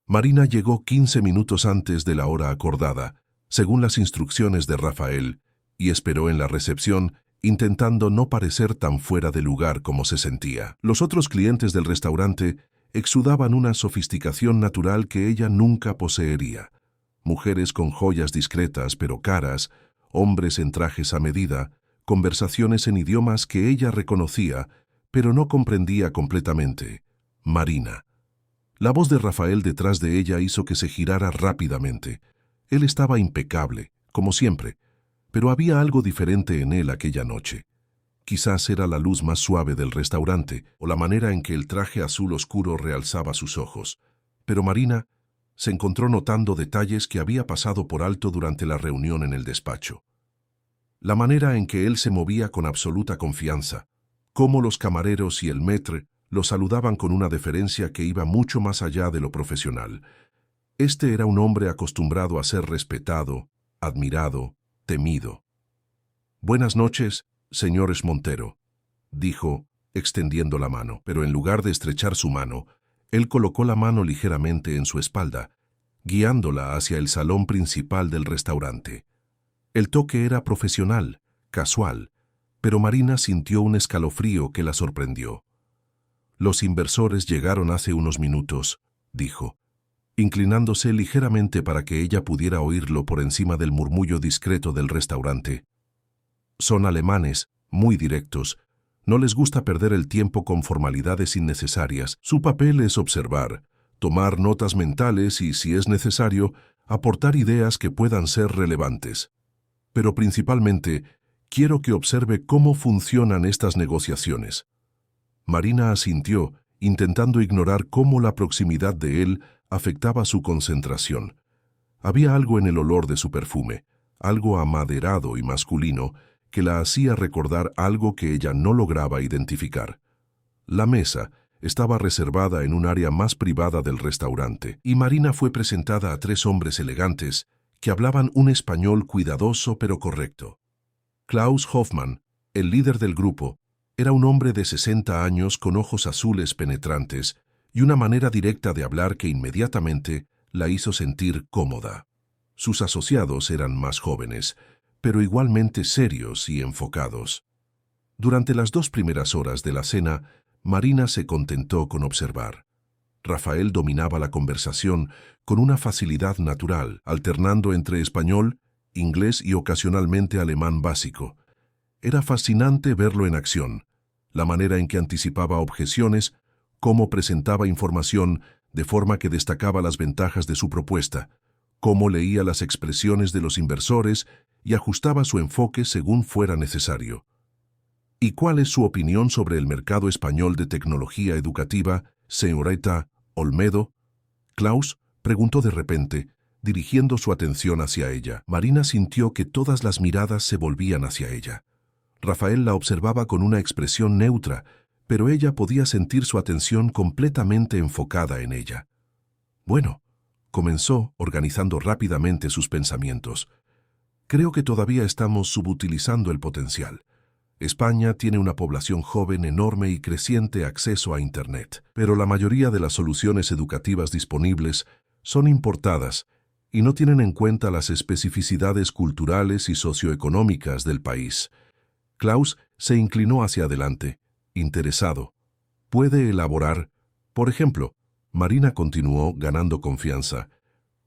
Marina llegó 15 minutos antes de la hora acordada, según las instrucciones de Rafael, y esperó en la recepción, intentando no parecer tan fuera de lugar como se sentía. Los otros clientes del restaurante exudaban una sofisticación natural que ella nunca poseería. Mujeres con joyas discretas pero caras, hombres en trajes a medida, conversaciones en idiomas que ella reconocía, pero no comprendía completamente. Marina. La voz de Rafael detrás de ella hizo que se girara rápidamente. Él estaba impecable, como siempre, pero había algo diferente en él aquella noche. Quizás era la luz más suave del restaurante o la manera en que el traje azul oscuro realzaba sus ojos. Pero Marina se encontró notando detalles que había pasado por alto durante la reunión en el despacho. La manera en que él se movía con absoluta confianza, cómo los camareros y el maître lo saludaban con una deferencia que iba mucho más allá de lo profesional. Este era un hombre acostumbrado a ser respetado, admirado, temido. «Buenas noches, señores Montero», dijo, extendiendo la mano, pero en lugar de estrechar su mano, él colocó la mano ligeramente en su espalda, guiándola hacia el salón principal del restaurante. El toque era profesional, casual, pero Marina sintió un escalofrío que la sorprendió. «Los inversores llegaron hace unos minutos», dijo, inclinándose ligeramente para que ella pudiera oírlo por encima del murmullo discreto del restaurante. Son alemanes, muy directos. No les gusta perder el tiempo con formalidades innecesarias. Su papel es observar, tomar notas mentales y, si es necesario, aportar ideas que puedan ser relevantes. Pero principalmente, quiero que observe cómo funcionan estas negociaciones. Marina asintió, intentando ignorar cómo la proximidad de él afectaba su concentración. Había algo en el olor de su perfume, algo amaderado y masculino, que la hacía recordar algo que ella no lograba identificar. La mesa estaba reservada en un área más privada del restaurante, y Marina fue presentada a 3 hombres elegantes que hablaban un español cuidadoso pero correcto. Klaus Hoffmann, el líder del grupo, era un hombre de 60 años con ojos azules penetrantes y una manera directa de hablar que inmediatamente la hizo sentir cómoda. Sus asociados eran más jóvenes, pero igualmente serios y enfocados. Durante las 2 primeras horas de la cena, Marina se contentó con observar. Rafael dominaba la conversación con una facilidad natural, alternando entre español, inglés y ocasionalmente alemán básico. Era fascinante verlo en acción, la manera en que anticipaba objeciones, cómo presentaba información de forma que destacaba las ventajas de su propuesta, cómo leía las expresiones de los inversores y ajustaba su enfoque según fuera necesario. ¿Y cuál es su opinión sobre el mercado español de tecnología educativa, señorita Olmedo? Klaus preguntó de repente, dirigiendo su atención hacia ella. Marina sintió que todas las miradas se volvían hacia ella. Rafael la observaba con una expresión neutra, pero ella podía sentir su atención completamente enfocada en ella. Bueno, comenzó, organizando rápidamente sus pensamientos. Creo que todavía estamos subutilizando el potencial. España tiene una población joven enorme y creciente acceso a Internet, pero la mayoría de las soluciones educativas disponibles son importadas y no tienen en cuenta las especificidades culturales y socioeconómicas del país. Klaus se inclinó hacia adelante, interesado. ¿Puede elaborar? Por ejemplo, Marina continuó ganando confianza.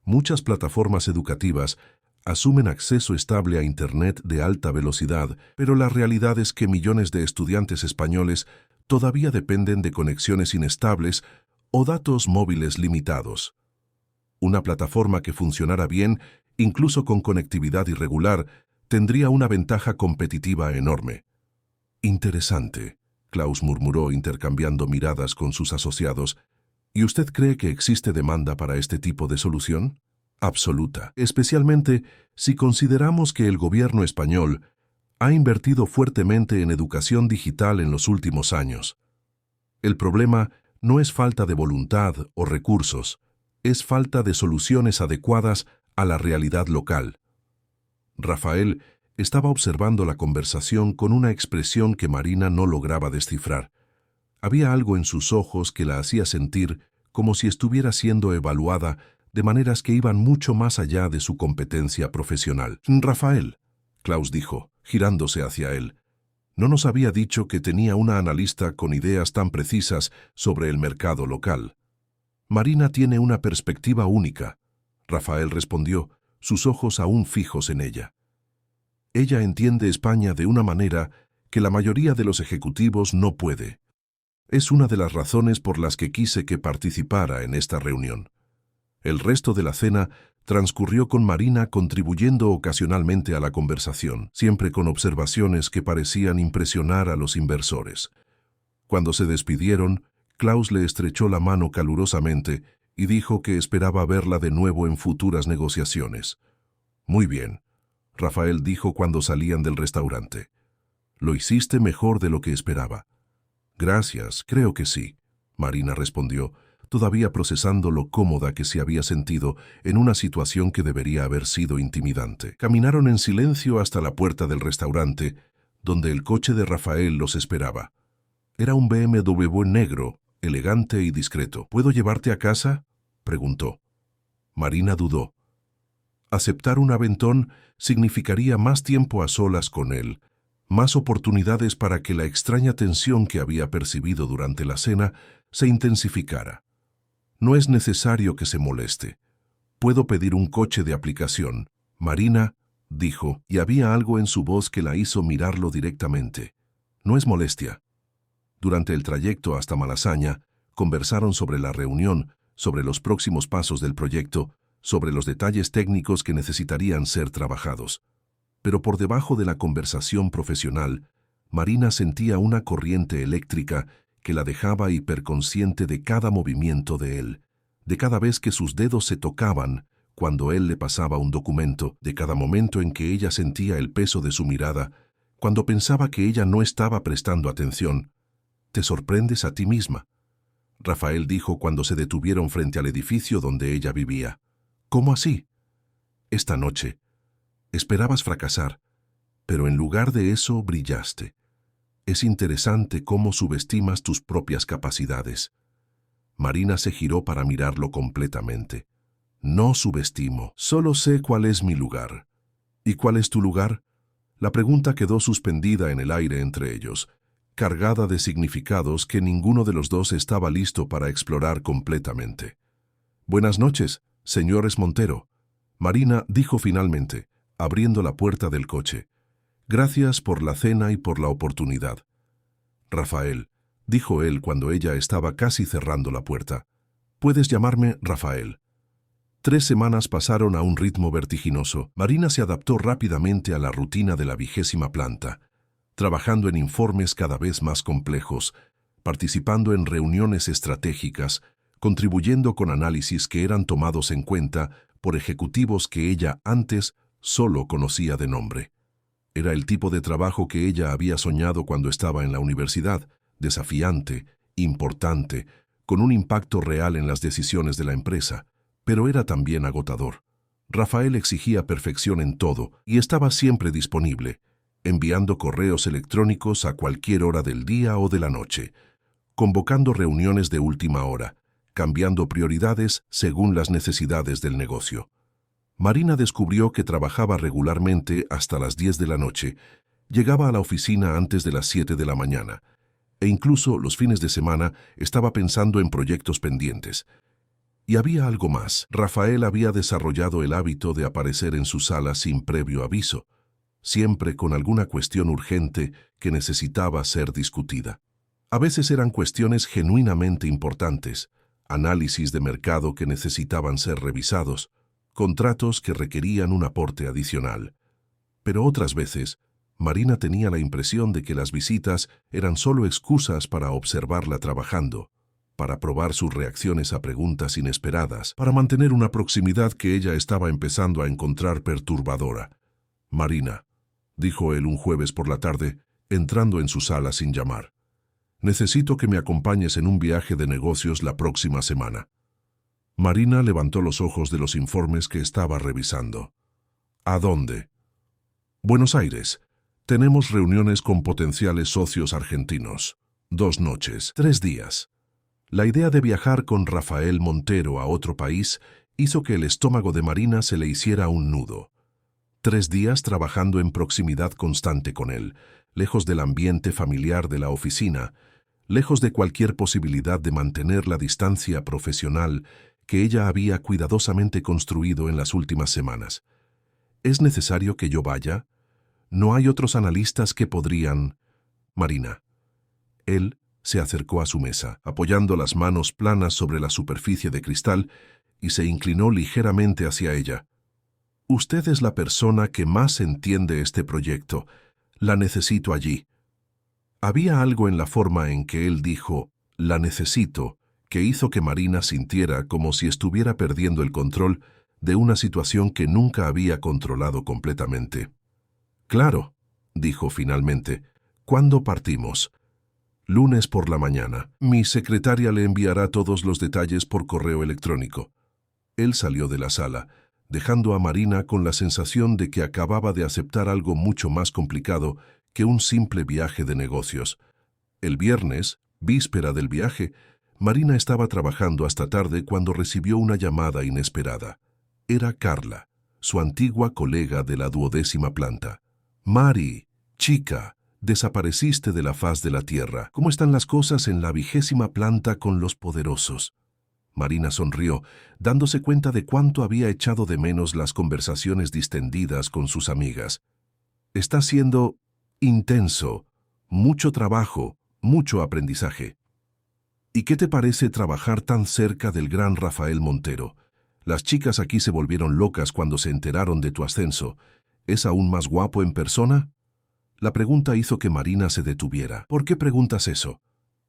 Muchas plataformas educativas asumen acceso estable a Internet de alta velocidad, pero la realidad es que millones de estudiantes españoles todavía dependen de conexiones inestables o datos móviles limitados. Una plataforma que funcionara bien, incluso con conectividad irregular, tendría una ventaja competitiva enorme. Interesante, Klaus murmuró intercambiando miradas con sus asociados. ¿Y usted cree que existe demanda para este tipo de solución? Absoluta, especialmente si consideramos que el gobierno español ha invertido fuertemente en educación digital en los últimos años. El problema no es falta de voluntad o recursos, es falta de soluciones adecuadas a la realidad local. Rafael estaba observando la conversación con una expresión que Marina no lograba descifrar. Había algo en sus ojos que la hacía sentir como si estuviera siendo evaluada de maneras que iban mucho más allá de su competencia profesional. Rafael, Klaus dijo, girándose hacia él, no nos había dicho que tenía una analista con ideas tan precisas sobre el mercado local. Marina tiene una perspectiva única, Rafael respondió, sus ojos aún fijos en ella. Ella entiende España de una manera que la mayoría de los ejecutivos no puede. Es una de las razones por las que quise que participara en esta reunión. El resto de la cena transcurrió con Marina contribuyendo ocasionalmente a la conversación, siempre con observaciones que parecían impresionar a los inversores. Cuando se despidieron, Klaus le estrechó la mano calurosamente y dijo que esperaba verla de nuevo en futuras negociaciones. Muy bien, Rafael dijo cuando salían del restaurante. Lo hiciste mejor de lo que esperaba. Gracias, creo que sí, Marina respondió, todavía procesando lo cómoda que se había sentido en una situación que debería haber sido intimidante. Caminaron en silencio hasta la puerta del restaurante, donde el coche de Rafael los esperaba. Era un BMW negro, elegante y discreto. ¿Puedo llevarte a casa?, preguntó. Marina dudó. Aceptar un aventón significaría más tiempo a solas con él, más oportunidades para que la extraña tensión que había percibido durante la cena se intensificara. No es necesario que se moleste. Puedo pedir un coche de aplicación. Marina dijo, y había algo en su voz que la hizo mirarlo directamente. No es molestia. Durante el trayecto hasta Malasaña, conversaron sobre la reunión, sobre los próximos pasos del proyecto, sobre los detalles técnicos que necesitarían ser trabajados. Pero por debajo de la conversación profesional, Marina sentía una corriente eléctrica que la dejaba hiperconsciente de cada movimiento de él, de cada vez que sus dedos se tocaban cuando él le pasaba un documento, de cada momento en que ella sentía el peso de su mirada, cuando pensaba que ella no estaba prestando atención. «Te sorprendes a ti misma», Rafael dijo cuando se detuvieron frente al edificio donde ella vivía. «¿Cómo así?» «Esta noche. Esperabas fracasar, pero en lugar de eso brillaste. Es interesante cómo subestimas tus propias capacidades». Marina se giró para mirarlo completamente. «No subestimo, solo sé cuál es mi lugar». «¿Y cuál es tu lugar?» La pregunta quedó suspendida en el aire entre ellos, cargada de significados que ninguno de los dos estaba listo para explorar completamente. «Buenas noches, señores Montero», Marina dijo finalmente, abriendo la puerta del coche. «Gracias por la cena y por la oportunidad». «Rafael», dijo él cuando ella estaba casi cerrando la puerta. «Puedes llamarme Rafael». 3 semanas pasaron a un ritmo vertiginoso. Marina se adaptó rápidamente a la rutina de la 20ª planta, trabajando en informes cada vez más complejos, participando en reuniones estratégicas, contribuyendo con análisis que eran tomados en cuenta por ejecutivos que ella antes solo conocía de nombre. Era el tipo de trabajo que ella había soñado cuando estaba en la universidad, desafiante, importante, con un impacto real en las decisiones de la empresa, pero era también agotador. Rafael exigía perfección en todo y estaba siempre disponible, enviando correos electrónicos a cualquier hora del día o de la noche, convocando reuniones de última hora, cambiando prioridades según las necesidades del negocio. Marina descubrió que trabajaba regularmente hasta las 10 de la noche, llegaba a la oficina antes de las 7 de la mañana, e incluso los fines de semana estaba pensando en proyectos pendientes. Y había algo más. Rafael había desarrollado el hábito de aparecer en su sala sin previo aviso, siempre con alguna cuestión urgente que necesitaba ser discutida. A veces eran cuestiones genuinamente importantes, análisis de mercado que necesitaban ser revisados, contratos que requerían un aporte adicional. Pero otras veces, Marina tenía la impresión de que las visitas eran solo excusas para observarla trabajando, para probar sus reacciones a preguntas inesperadas, para mantener una proximidad que ella estaba empezando a encontrar perturbadora. «Marina», dijo él un jueves por la tarde, entrando en su sala sin llamar, «necesito que me acompañes en un viaje de negocios la próxima semana». Marina levantó los ojos de los informes que estaba revisando. «¿A dónde?» «Buenos Aires. Tenemos reuniones con potenciales socios argentinos. 2 noches, 3 días». La idea de viajar con Rafael Montero a otro país hizo que el estómago de Marina se le hiciera un nudo. 3 días trabajando en proximidad constante con él, lejos del ambiente familiar de la oficina, lejos de cualquier posibilidad de mantener la distancia profesional que ella había cuidadosamente construido en las últimas semanas. «¿Es necesario que yo vaya? ¿No hay otros analistas que podrían...?» «Marina». Él se acercó a su mesa, apoyando las manos planas sobre la superficie de cristal, y se inclinó ligeramente hacia ella. «Usted es la persona que más entiende este proyecto. La necesito allí». Había algo en la forma en que él dijo «la necesito» que hizo que Marina sintiera como si estuviera perdiendo el control de una situación que nunca había controlado completamente. «Claro», dijo finalmente. «¿Cuándo partimos?» «Lunes por la mañana. Mi secretaria le enviará todos los detalles por correo electrónico». Él salió de la sala, dejando a Marina con la sensación de que acababa de aceptar algo mucho más complicado que un simple viaje de negocios. El viernes, víspera del viaje, Marina estaba trabajando hasta tarde cuando recibió una llamada inesperada. Era Carla, su antigua colega de la 12ª planta. «Mari, chica, desapareciste de la faz de la tierra. ¿Cómo están las cosas en la 20ª planta con los poderosos?» Marina sonrió, dándose cuenta de cuánto había echado de menos las conversaciones distendidas con sus amigas. Está siendo intenso, mucho trabajo, mucho aprendizaje. ¿Y qué te parece trabajar tan cerca del gran Rafael Montero? Las chicas aquí se volvieron locas cuando se enteraron de tu ascenso. ¿Es aún más guapo en persona? La pregunta hizo que Marina se detuviera. ¿Por qué preguntas eso?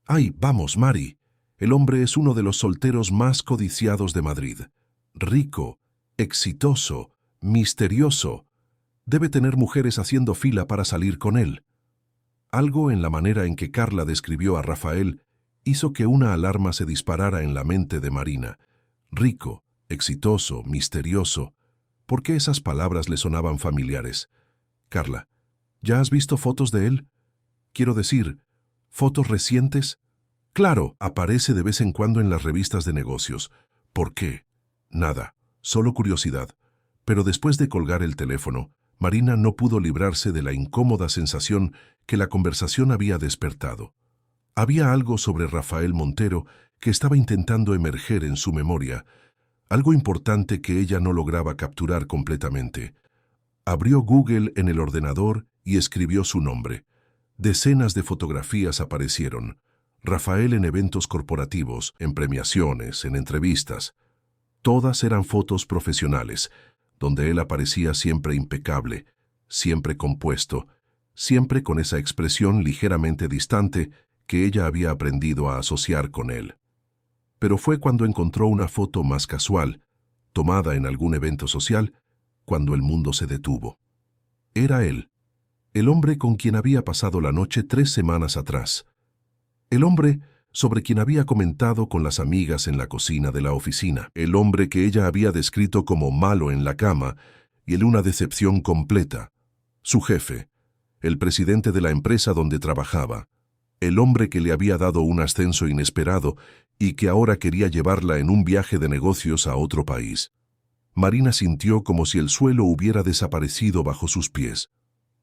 ¡Ay, vamos, Mari! El hombre es uno de los solteros más codiciados de Madrid. Rico, exitoso, misterioso. Debe tener mujeres haciendo fila para salir con él. Algo en la manera en que Carla describió a Rafael hizo que una alarma se disparara en la mente de Marina. Rico, exitoso, misterioso. ¿Por qué esas palabras le sonaban familiares? Carla, ¿ya has visto fotos de él? Quiero decir, ¿fotos recientes? Claro, aparece de vez en cuando en las revistas de negocios. ¿Por qué? Nada, solo curiosidad. Pero después de colgar el teléfono, Marina no pudo librarse de la incómoda sensación que la conversación había despertado. Había algo sobre Rafael Montero que estaba intentando emerger en su memoria, algo importante que ella no lograba capturar completamente. Abrió Google en el ordenador y escribió su nombre. Decenas de fotografías aparecieron. Rafael en eventos corporativos, en premiaciones, en entrevistas. Todas eran fotos profesionales, donde él aparecía siempre impecable, siempre compuesto, siempre con esa expresión ligeramente distante que ella había aprendido a asociar con él. Pero fue cuando encontró una foto más casual, tomada en algún evento social, cuando el mundo se detuvo. Era él, el hombre con quien había pasado la noche 3 semanas atrás. El hombre sobre quien había comentado con las amigas en la cocina de la oficina. El hombre que ella había descrito como malo en la cama y en una decepción completa. Su jefe, el presidente de la empresa donde trabajaba. El hombre que le había dado un ascenso inesperado y que ahora quería llevarla en un viaje de negocios a otro país. Marina sintió como si el suelo hubiera desaparecido bajo sus pies.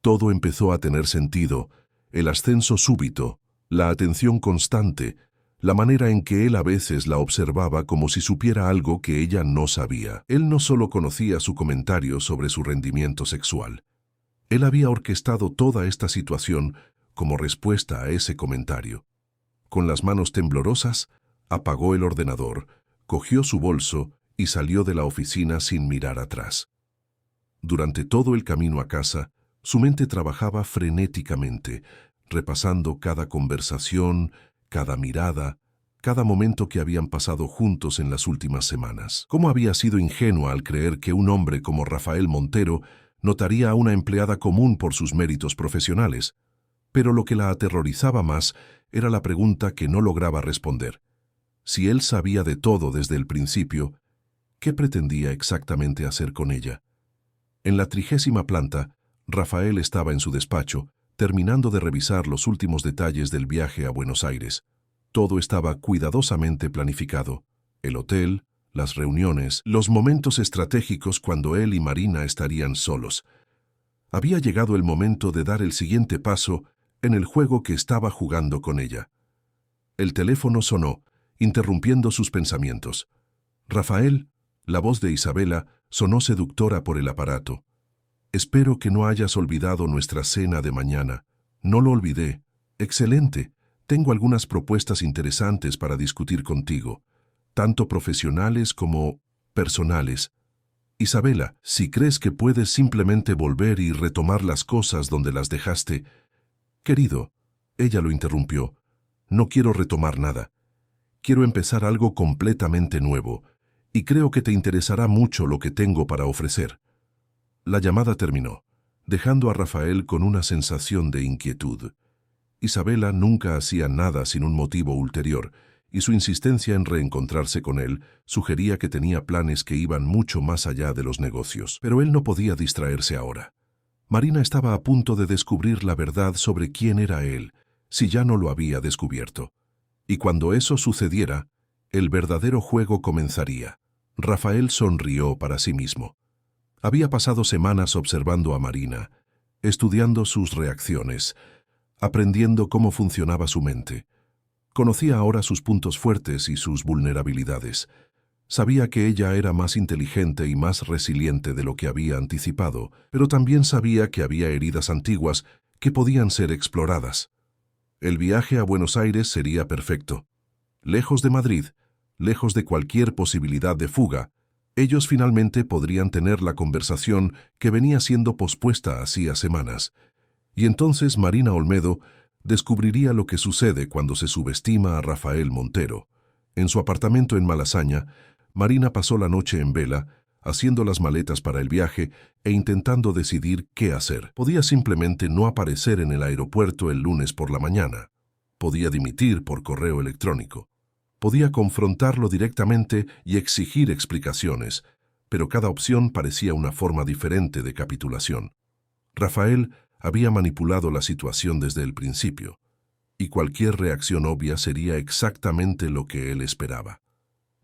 Todo empezó a tener sentido, el ascenso súbito, la atención constante, la manera en que él a veces la observaba como si supiera algo que ella no sabía. Él no solo conocía su comentario sobre su rendimiento sexual. Él había orquestado toda esta situación como respuesta a ese comentario. Con las manos temblorosas, apagó el ordenador, cogió su bolso y salió de la oficina sin mirar atrás. Durante todo el camino a casa, su mente trabajaba frenéticamente, repasando cada conversación, cada mirada, cada momento que habían pasado juntos en las últimas semanas. ¿Cómo había sido ingenua al creer que un hombre como Rafael Montero notaría a una empleada común por sus méritos profesionales? Pero lo que la aterrorizaba más era la pregunta que no lograba responder. Si él sabía de todo desde el principio, ¿qué pretendía exactamente hacer con ella? En la 30ª planta, Rafael estaba en su despacho, terminando de revisar los últimos detalles del viaje a Buenos Aires. Todo estaba cuidadosamente planificado. El hotel, las reuniones, los momentos estratégicos cuando él y Marina estarían solos. Había llegado el momento de dar el siguiente paso en el juego que estaba jugando con ella. El teléfono sonó, interrumpiendo sus pensamientos. Rafael, la voz de Isabela, sonó seductora por el aparato. Espero que no hayas olvidado nuestra cena de mañana. No lo olvidé. Excelente. Tengo algunas propuestas interesantes para discutir contigo, tanto profesionales como personales. Isabela, si crees que puedes simplemente volver y retomar las cosas donde las dejaste... Querido, ella lo interrumpió. No quiero retomar nada. Quiero empezar algo completamente nuevo, y creo que te interesará mucho lo que tengo para ofrecer. La llamada terminó, dejando a Rafael con una sensación de inquietud. Isabela nunca hacía nada sin un motivo ulterior, y su insistencia en reencontrarse con él sugería que tenía planes que iban mucho más allá de los negocios. Pero él no podía distraerse ahora. Marina estaba a punto de descubrir la verdad sobre quién era él, si ya no lo había descubierto. Y cuando eso sucediera, el verdadero juego comenzaría. Rafael sonrió para sí mismo. Había pasado semanas observando a Marina, estudiando sus reacciones, aprendiendo cómo funcionaba su mente. Conocía ahora sus puntos fuertes y sus vulnerabilidades. Sabía que ella era más inteligente y más resiliente de lo que había anticipado, pero también sabía que había heridas antiguas que podían ser exploradas. El viaje a Buenos Aires sería perfecto. Lejos de Madrid, lejos de cualquier posibilidad de fuga, ellos finalmente podrían tener la conversación que venía siendo pospuesta hacía semanas. Y entonces Marina Olmedo descubriría lo que sucede cuando se subestima a Rafael Montero. En su apartamento en Malasaña, Marina pasó la noche en vela, haciendo las maletas para el viaje e intentando decidir qué hacer. Podía simplemente no aparecer en el aeropuerto el lunes por la mañana. Podía dimitir por correo electrónico. Podía confrontarlo directamente y exigir explicaciones, pero cada opción parecía una forma diferente de capitulación. Rafael había manipulado la situación desde el principio, y cualquier reacción obvia sería exactamente lo que él esperaba.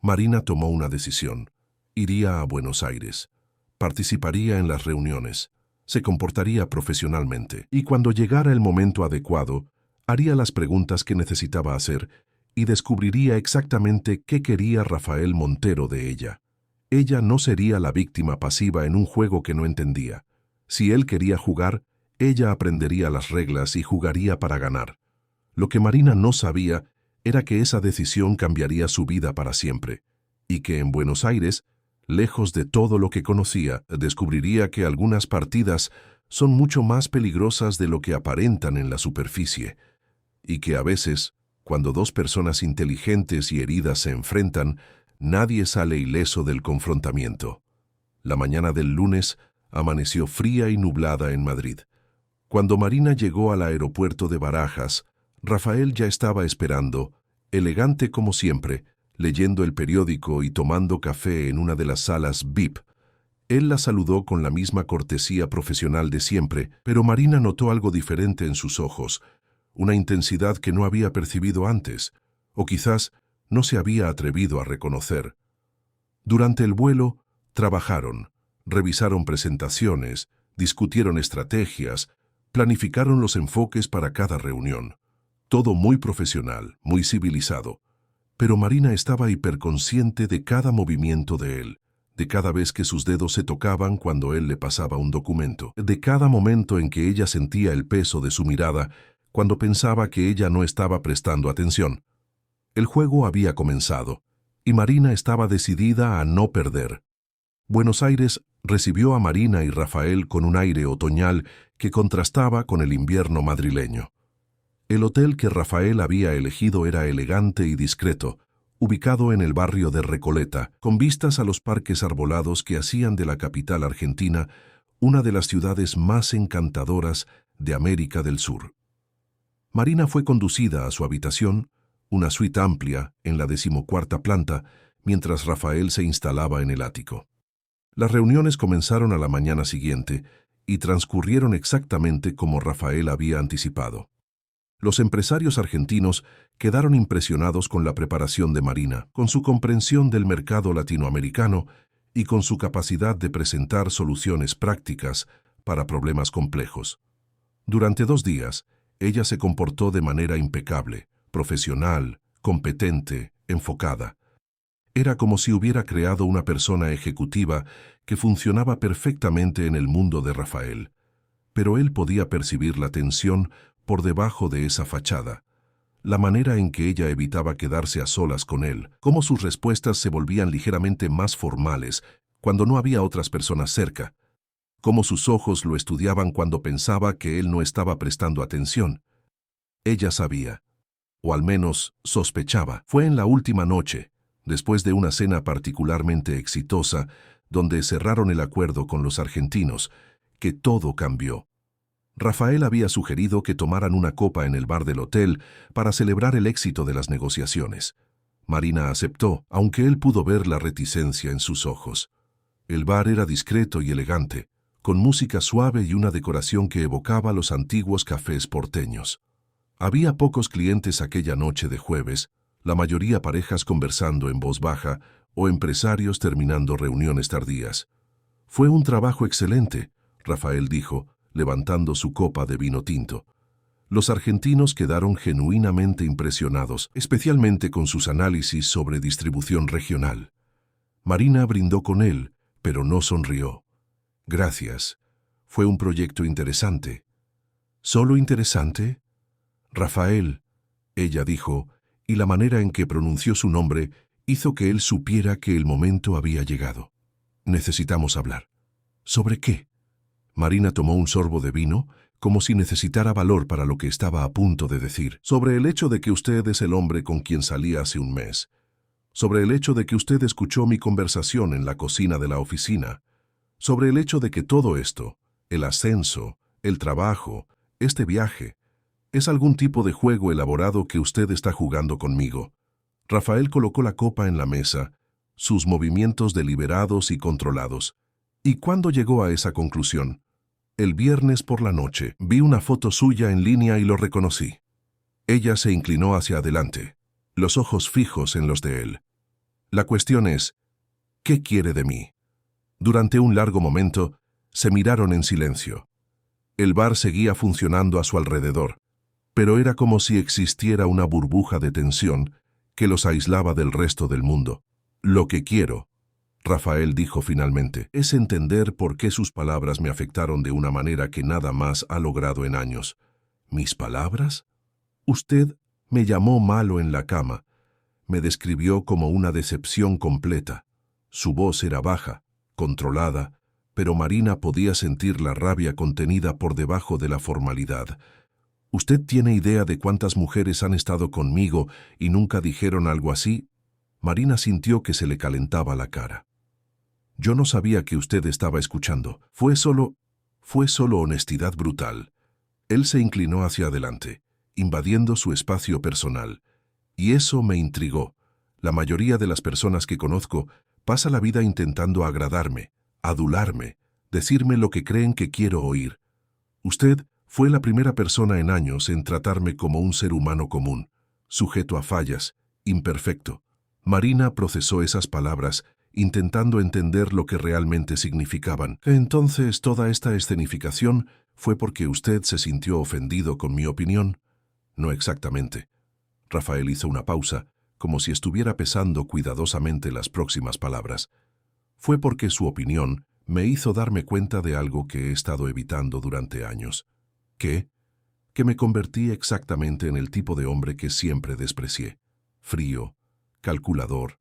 Marina tomó una decisión. Iría a Buenos Aires. Participaría en las reuniones. Se comportaría profesionalmente. Y cuando llegara el momento adecuado, haría las preguntas que necesitaba hacer y descubriría exactamente qué quería Rafael Montero de ella. Ella no sería la víctima pasiva en un juego que no entendía. Si él quería jugar, ella aprendería las reglas y jugaría para ganar. Lo que Marina no sabía era que esa decisión cambiaría su vida para siempre, y que en Buenos Aires, lejos de todo lo que conocía, descubriría que algunas partidas son mucho más peligrosas de lo que aparentan en la superficie, y que a veces, cuando dos personas inteligentes y heridas se enfrentan, nadie sale ileso del confrontamiento. La mañana del lunes amaneció fría y nublada en Madrid. Cuando Marina llegó al aeropuerto de Barajas, Rafael ya estaba esperando, elegante como siempre, leyendo el periódico y tomando café en una de las salas VIP. Él la saludó con la misma cortesía profesional de siempre, pero Marina notó algo diferente en sus ojos, una intensidad que no había percibido antes, o quizás no se había atrevido a reconocer. Durante el vuelo, trabajaron, revisaron presentaciones, discutieron estrategias, planificaron los enfoques para cada reunión. Todo muy profesional, muy civilizado. Pero Marina estaba hiperconsciente de cada movimiento de él, de cada vez que sus dedos se tocaban cuando él le pasaba un documento, de cada momento en que ella sentía el peso de su mirada cuando pensaba que ella no estaba prestando atención. El juego había comenzado, y Marina estaba decidida a no perder. Buenos Aires recibió a Marina y Rafael con un aire otoñal que contrastaba con el invierno madrileño. El hotel que Rafael había elegido era elegante y discreto, ubicado en el barrio de Recoleta, con vistas a los parques arbolados que hacían de la capital argentina una de las ciudades más encantadoras de América del Sur. Marina fue conducida a su habitación, una suite amplia en la 14ª planta, mientras Rafael se instalaba en el ático. Las reuniones comenzaron a la mañana siguiente y transcurrieron exactamente como Rafael había anticipado. Los empresarios argentinos quedaron impresionados con la preparación de Marina, con su comprensión del mercado latinoamericano y con su capacidad de presentar soluciones prácticas para problemas complejos. Durante 2 días, ella se comportó de manera impecable, profesional, competente, enfocada. Era como si hubiera creado una persona ejecutiva que funcionaba perfectamente en el mundo de Rafael. Pero él podía percibir la tensión por debajo de esa fachada, la manera en que ella evitaba quedarse a solas con él, cómo sus respuestas se volvían ligeramente más formales cuando no había otras personas cerca, cómo sus ojos lo estudiaban cuando pensaba que él no estaba prestando atención. Ella sabía, o al menos sospechaba. Fue en la última noche, después de una cena particularmente exitosa, donde cerraron el acuerdo con los argentinos, que todo cambió. Rafael había sugerido que tomaran una copa en el bar del hotel para celebrar el éxito de las negociaciones. Marina aceptó, aunque él pudo ver la reticencia en sus ojos. El bar era discreto y elegante, con música suave y una decoración que evocaba los antiguos cafés porteños. Había pocos clientes aquella noche de jueves, la mayoría parejas conversando en voz baja o empresarios terminando reuniones tardías. «Fue un trabajo excelente», Rafael dijo, levantando su copa de vino tinto. Los argentinos quedaron genuinamente impresionados, especialmente con sus análisis sobre distribución regional. Marina brindó con él, pero no sonrió. Gracias. Fue un proyecto interesante. ¿Solo interesante? Rafael, ella dijo, y la manera en que pronunció su nombre hizo que él supiera que el momento había llegado. Necesitamos hablar. ¿Sobre qué? Marina tomó un sorbo de vino, como si necesitara valor para lo que estaba a punto de decir. Sobre el hecho de que usted es el hombre con quien salí hace un mes. Sobre el hecho de que usted escuchó mi conversación en la cocina de la oficina. Sobre el hecho de que todo esto, el ascenso, el trabajo, este viaje, es algún tipo de juego elaborado que usted está jugando conmigo. Rafael colocó la copa en la mesa, sus movimientos deliberados y controlados. ¿Y cuándo llegó a esa conclusión? El viernes por la noche vi una foto suya en línea y lo reconocí. Ella se inclinó hacia adelante, los ojos fijos en los de él. La cuestión es, ¿qué quiere de mí? Durante un largo momento, se miraron en silencio. El bar seguía funcionando a su alrededor, pero era como si existiera una burbuja de tensión que los aislaba del resto del mundo. Lo que quiero, Rafael dijo finalmente, es entender por qué sus palabras me afectaron de una manera que nada más ha logrado en años. ¿Mis palabras? Usted me llamó malo en la cama. Me describió como una decepción completa. Su voz era baja, controlada, pero Marina podía sentir la rabia contenida por debajo de la formalidad. ¿Usted tiene idea de cuántas mujeres han estado conmigo y nunca dijeron algo así? Marina sintió que se le calentaba la cara. Yo no sabía que usted estaba escuchando. Fue solo honestidad brutal. Él se inclinó hacia adelante, invadiendo su espacio personal. Y eso me intrigó. La mayoría de las personas que conozco pasa la vida intentando agradarme, adularme, decirme lo que creen que quiero oír. Usted fue la primera persona en años en tratarme como un ser humano común, sujeto a fallas, imperfecto. Marina procesó esas palabras, intentando entender lo que realmente significaban. Entonces, toda esta escenificación fue porque usted se sintió ofendido con mi opinión. No exactamente. Rafael hizo una pausa, como si estuviera pesando cuidadosamente las próximas palabras. Fue porque su opinión me hizo darme cuenta de algo que he estado evitando durante años. ¿Qué? Que me convertí exactamente en el tipo de hombre que siempre desprecié. Frío, calculador,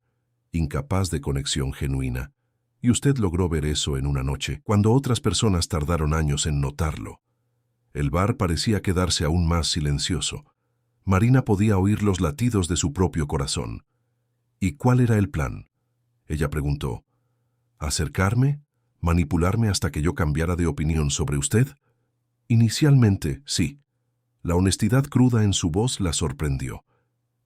incapaz de conexión genuina. Y usted logró ver eso en una noche, cuando otras personas tardaron años en notarlo. El bar parecía quedarse aún más silencioso. Marina podía oír los latidos de su propio corazón. ¿Y cuál era el plan? Ella preguntó. ¿Acercarme? ¿Manipularme hasta que yo cambiara de opinión sobre usted? Inicialmente, sí. La honestidad cruda en su voz la sorprendió.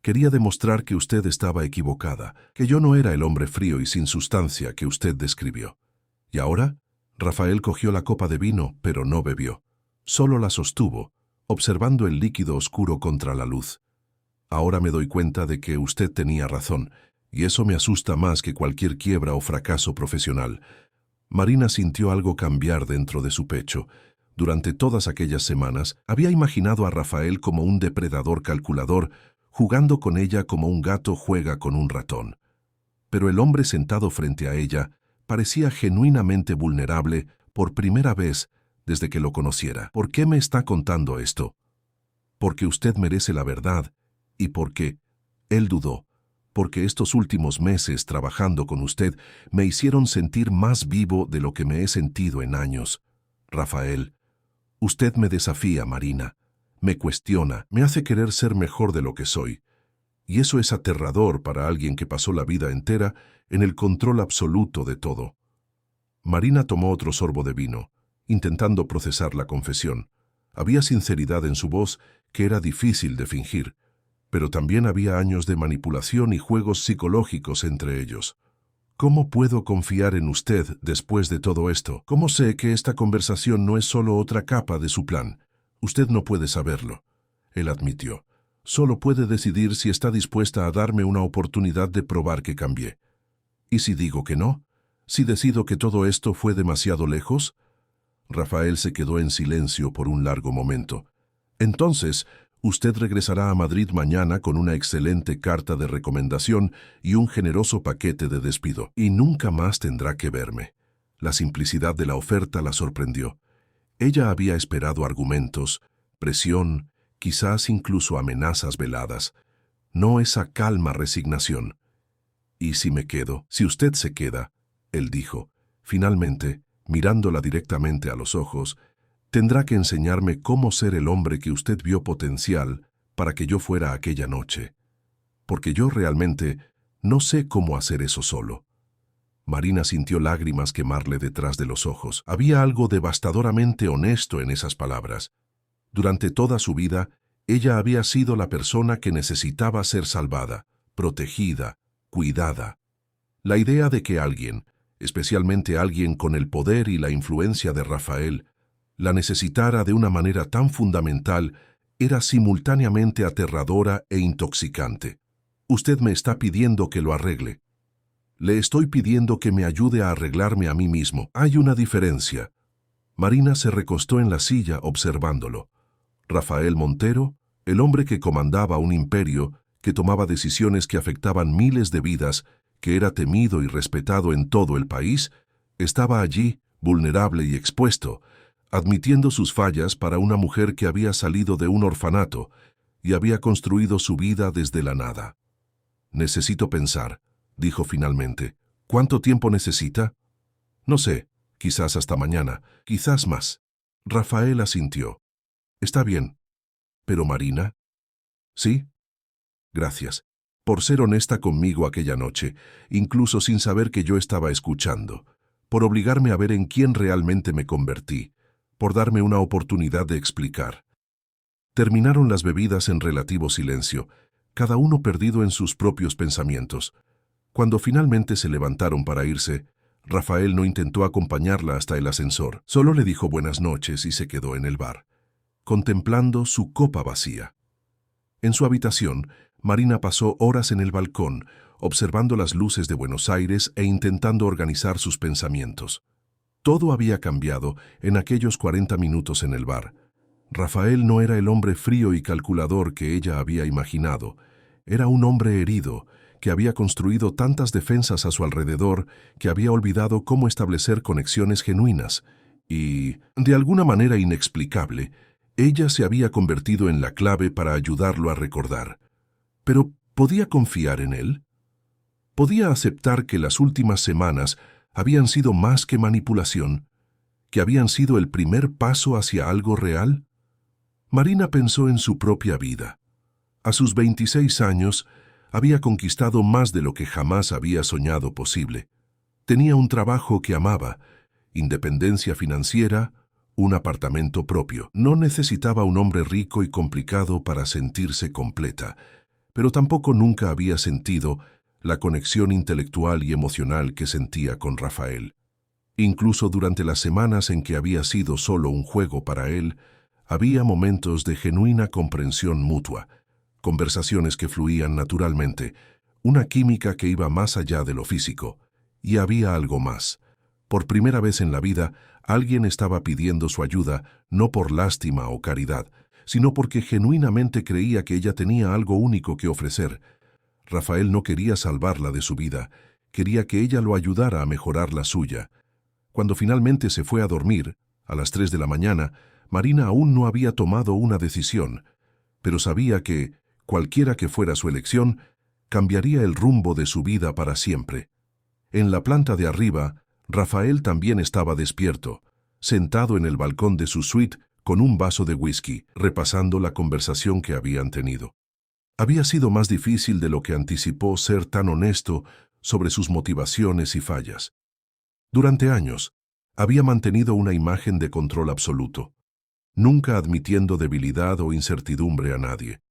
Quería demostrar que usted estaba equivocada, que yo no era el hombre frío y sin sustancia que usted describió. ¿Y ahora? Rafael cogió la copa de vino, pero no bebió. Solo la sostuvo, observando el líquido oscuro contra la luz. Ahora me doy cuenta de que usted tenía razón, y eso me asusta más que cualquier quiebra o fracaso profesional. Marina sintió algo cambiar dentro de su pecho. Durante todas aquellas semanas, había imaginado a Rafael como un depredador calculador, jugando con ella como un gato juega con un ratón. Pero el hombre sentado frente a ella parecía genuinamente vulnerable por primera vez desde que lo conociera. ¿Por qué me está contando esto? Porque usted merece la verdad y porque, él dudó, porque estos últimos meses trabajando con usted me hicieron sentir más vivo de lo que me he sentido en años. Rafael, usted me desafía, Marina. Me cuestiona, me hace querer ser mejor de lo que soy. Y eso es aterrador para alguien que pasó la vida entera en el control absoluto de todo. Marina tomó otro sorbo de vino, intentando procesar la confesión. Había sinceridad en su voz que era difícil de fingir, pero también había años de manipulación y juegos psicológicos entre ellos. ¿Cómo puedo confiar en usted después de todo esto? ¿Cómo sé que esta conversación no es solo otra capa de su plan? Usted no puede saberlo, él admitió. Solo puede decidir si está dispuesta a darme una oportunidad de probar que cambié. ¿Y si digo que no? ¿Si decido que todo esto fue demasiado lejos? Rafael se quedó en silencio por un largo momento. Entonces, usted regresará a Madrid mañana con una excelente carta de recomendación y un generoso paquete de despido, y nunca más tendrá que verme. La simplicidad de la oferta la sorprendió. Ella había esperado argumentos, presión, quizás incluso amenazas veladas, no esa calma resignación. «¿Y si me quedo? Si usted se queda», él dijo, finalmente, mirándola directamente a los ojos, «tendrá que enseñarme cómo ser el hombre que usted vio potencial para que yo fuera aquella noche. Porque yo realmente no sé cómo hacer eso solo». Marina sintió lágrimas quemarle detrás de los ojos. Había algo devastadoramente honesto en esas palabras. Durante toda su vida, ella había sido la persona que necesitaba ser salvada, protegida, cuidada. La idea de que alguien, especialmente alguien con el poder y la influencia de Rafael, la necesitara de una manera tan fundamental, era simultáneamente aterradora e intoxicante. «Usted me está pidiendo que lo arregle». «Le estoy pidiendo que me ayude a arreglarme a mí mismo. Hay una diferencia». Marina se recostó en la silla observándolo. Rafael Montero, el hombre que comandaba un imperio, que tomaba decisiones que afectaban miles de vidas, que era temido y respetado en todo el país, estaba allí, vulnerable y expuesto, admitiendo sus fallas para una mujer que había salido de un orfanato y había construido su vida desde la nada. «Necesito pensar», dijo finalmente. «¿Cuánto tiempo necesita?» «No sé, quizás hasta mañana, quizás más». Rafael asintió. «Está bien. ¿Pero Marina?» «Sí. Gracias. Por ser honesta conmigo aquella noche, incluso sin saber que yo estaba escuchando. Por obligarme a ver en quién realmente me convertí. Por darme una oportunidad de explicar». Terminaron las bebidas en relativo silencio, cada uno perdido en sus propios pensamientos. Cuando finalmente se levantaron para irse, Rafael no intentó acompañarla hasta el ascensor. Solo le dijo buenas noches y se quedó en el bar, contemplando su copa vacía. En su habitación, Marina pasó horas en el balcón, observando las luces de Buenos Aires e intentando organizar sus pensamientos. Todo había cambiado en aquellos 40 minutos en el bar. Rafael no era el hombre frío y calculador que ella había imaginado. Era un hombre herido, que había construido tantas defensas a su alrededor que había olvidado cómo establecer conexiones genuinas. Y, de alguna manera inexplicable, ella se había convertido en la clave para ayudarlo a recordar. Pero, ¿podía confiar en él? ¿Podía aceptar que las últimas semanas habían sido más que manipulación? ¿Que habían sido el primer paso hacia algo real? Marina pensó en su propia vida. A sus 26 años, había conquistado más de lo que jamás había soñado posible. Tenía un trabajo que amaba, independencia financiera, un apartamento propio. No necesitaba un hombre rico y complicado para sentirse completa, pero tampoco nunca había sentido la conexión intelectual y emocional que sentía con Rafael. Incluso durante las semanas en que había sido solo un juego para él, había momentos de genuina comprensión mutua, conversaciones que fluían naturalmente, una química que iba más allá de lo físico. Y había algo más. Por primera vez en la vida, alguien estaba pidiendo su ayuda, no por lástima o caridad, sino porque genuinamente creía que ella tenía algo único que ofrecer. Rafael no quería salvarla de su vida, quería que ella lo ayudara a mejorar la suya. Cuando finalmente se fue a dormir, a las 3 de la mañana, Marina aún no había tomado una decisión, pero sabía que, cualquiera que fuera su elección, cambiaría el rumbo de su vida para siempre. En la planta de arriba, Rafael también estaba despierto, sentado en el balcón de su suite con un vaso de whisky, repasando la conversación que habían tenido. Había sido más difícil de lo que anticipó ser tan honesto sobre sus motivaciones y fallas. Durante años, había mantenido una imagen de control absoluto, nunca admitiendo debilidad o incertidumbre a nadie.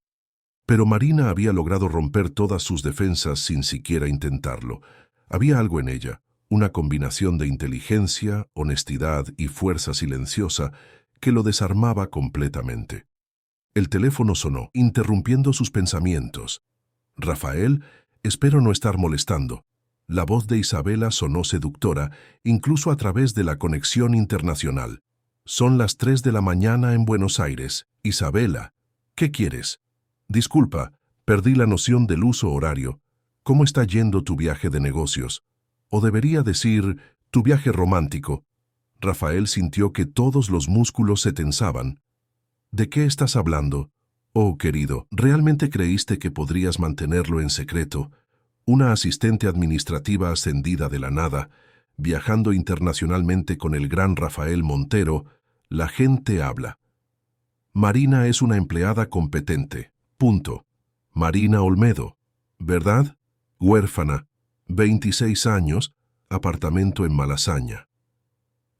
Pero Marina había logrado romper todas sus defensas sin siquiera intentarlo. Había algo en ella, una combinación de inteligencia, honestidad y fuerza silenciosa que lo desarmaba completamente. El teléfono sonó, interrumpiendo sus pensamientos. «Rafael, espero no estar molestando». La voz de Isabela sonó seductora, incluso a través de la conexión internacional. Son las 3 de la mañana en Buenos Aires. Isabela, ¿qué quieres? Disculpa, perdí la noción del uso horario. ¿Cómo está yendo tu viaje de negocios? O debería decir, tu viaje romántico. Rafael sintió que todos los músculos se tensaban. ¿De qué estás hablando? Oh, querido, ¿realmente creíste que podrías mantenerlo en secreto? Una asistente administrativa ascendida de la nada, viajando internacionalmente con el gran Rafael Montero, la gente habla. Marina es una empleada competente. Punto. Marina Olmedo, ¿verdad? Huérfana, 26 años, apartamento en Malasaña.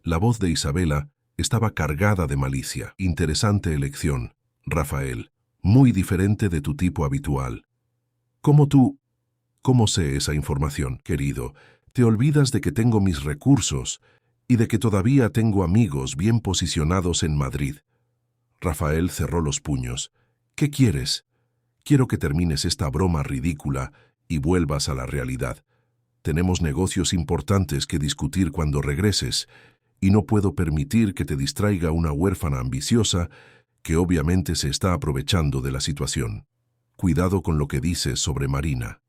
La voz de Isabela estaba cargada de malicia. Interesante elección, Rafael. Muy diferente de tu tipo habitual. ¿Cómo sé esa información, querido? Te olvidas de que tengo mis recursos y de que todavía tengo amigos bien posicionados en Madrid. Rafael cerró los puños. ¿Qué quieres? Quiero que termines esta broma ridícula y vuelvas a la realidad. Tenemos negocios importantes que discutir cuando regreses, y no puedo permitir que te distraiga una huérfana ambiciosa que obviamente se está aprovechando de la situación. Cuidado con lo que dices sobre Marina.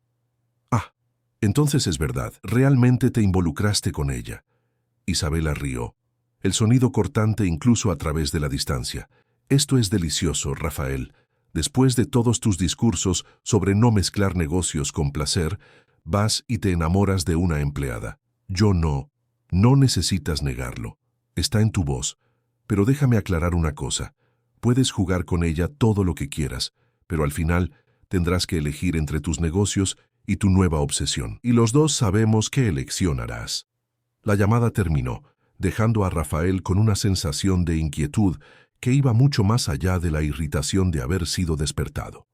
Ah, entonces es verdad, realmente te involucraste con ella. Isabela rió, el sonido cortante incluso a través de la distancia. Esto es delicioso, Rafael. Después de todos tus discursos sobre no mezclar negocios con placer, vas y te enamoras de una empleada. Yo no. No necesitas negarlo. Está en tu voz. Pero déjame aclarar una cosa. Puedes jugar con ella todo lo que quieras, pero al final tendrás que elegir entre tus negocios y tu nueva obsesión. Y los dos sabemos qué elección harás. La llamada terminó, dejando a Rafael con una sensación de inquietud que iba mucho más allá de la irritación de haber sido despertado.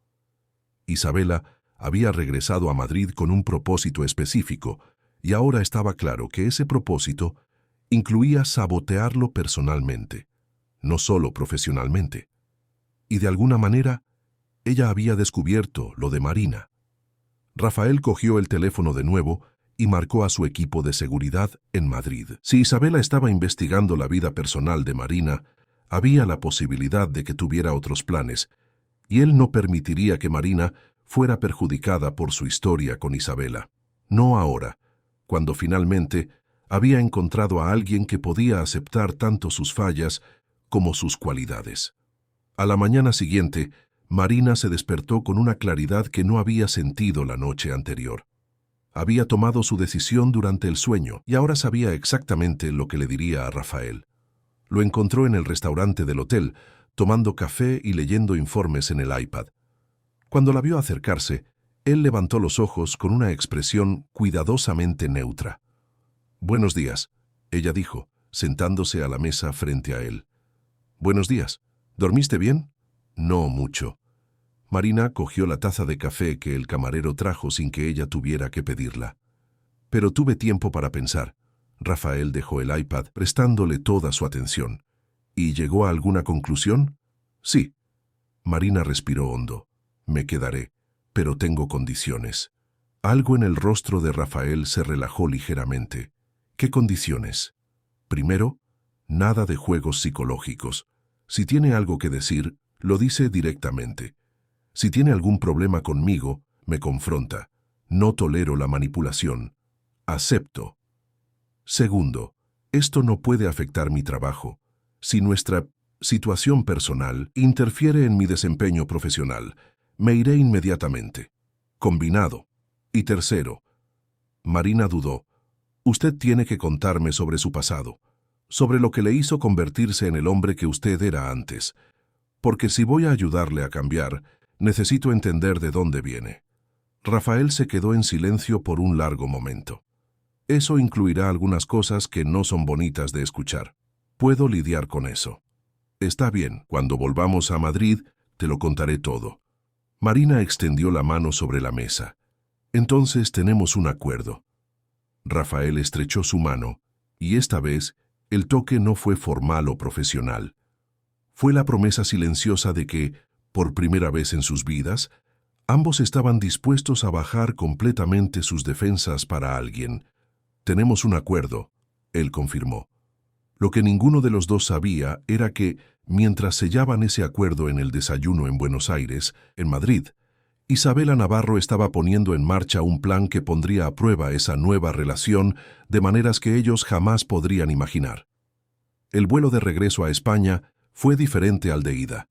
Isabela había regresado a Madrid con un propósito específico, y ahora estaba claro que ese propósito incluía sabotearlo personalmente, no solo profesionalmente. Y de alguna manera, ella había descubierto lo de Marina. Rafael cogió el teléfono de nuevo y marcó a su equipo de seguridad en Madrid. Si Isabela estaba investigando la vida personal de Marina, había la posibilidad de que tuviera otros planes, y él no permitiría que Marina fuera perjudicada por su historia con Isabela. No ahora, cuando finalmente había encontrado a alguien que podía aceptar tanto sus fallas como sus cualidades. A la mañana siguiente, Marina se despertó con una claridad que no había sentido la noche anterior. Había tomado su decisión durante el sueño y ahora sabía exactamente lo que le diría a Rafael. Lo encontró en el restaurante del hotel, tomando café y leyendo informes en el iPad. Cuando la vio acercarse, él levantó los ojos con una expresión cuidadosamente neutra. «Buenos días», ella dijo, sentándose a la mesa frente a él. «Buenos días. ¿Dormiste bien?» «No mucho». Marina cogió la taza de café que el camarero trajo sin que ella tuviera que pedirla. «Pero tuve tiempo para pensar». Rafael dejó el iPad, prestándole toda su atención. «¿Y llegó a alguna conclusión?» «Sí». Marina respiró hondo. «Me quedaré, pero tengo condiciones». Algo en el rostro de Rafael se relajó ligeramente. «¿Qué condiciones?» «Primero, nada de juegos psicológicos. Si tiene algo que decir, lo dice directamente. Si tiene algún problema conmigo, me confronta. No tolero la manipulación. Acepto. Segundo, esto no puede afectar mi trabajo. Si nuestra situación personal interfiere en mi desempeño profesional, me iré inmediatamente. Combinado. Y tercero, Marina dudó. Usted tiene que contarme sobre su pasado, sobre lo que le hizo convertirse en el hombre que usted era antes, porque si voy a ayudarle a cambiar, necesito entender de dónde viene. Rafael se quedó en silencio por un largo momento. Eso incluirá algunas cosas que no son bonitas de escuchar. Puedo lidiar con eso. Está bien, cuando volvamos a Madrid, te lo contaré todo. Marina extendió la mano sobre la mesa. Entonces tenemos un acuerdo. Rafael estrechó su mano, y esta vez el toque no fue formal o profesional. Fue la promesa silenciosa de que, por primera vez en sus vidas, ambos estaban dispuestos a bajar completamente sus defensas para alguien. Tenemos un acuerdo, él confirmó. Lo que ninguno de los dos sabía era que, mientras sellaban ese acuerdo en el desayuno en Buenos Aires, en Madrid, Isabela Navarro estaba poniendo en marcha un plan que pondría a prueba esa nueva relación de maneras que ellos jamás podrían imaginar. El vuelo de regreso a España fue diferente al de ida.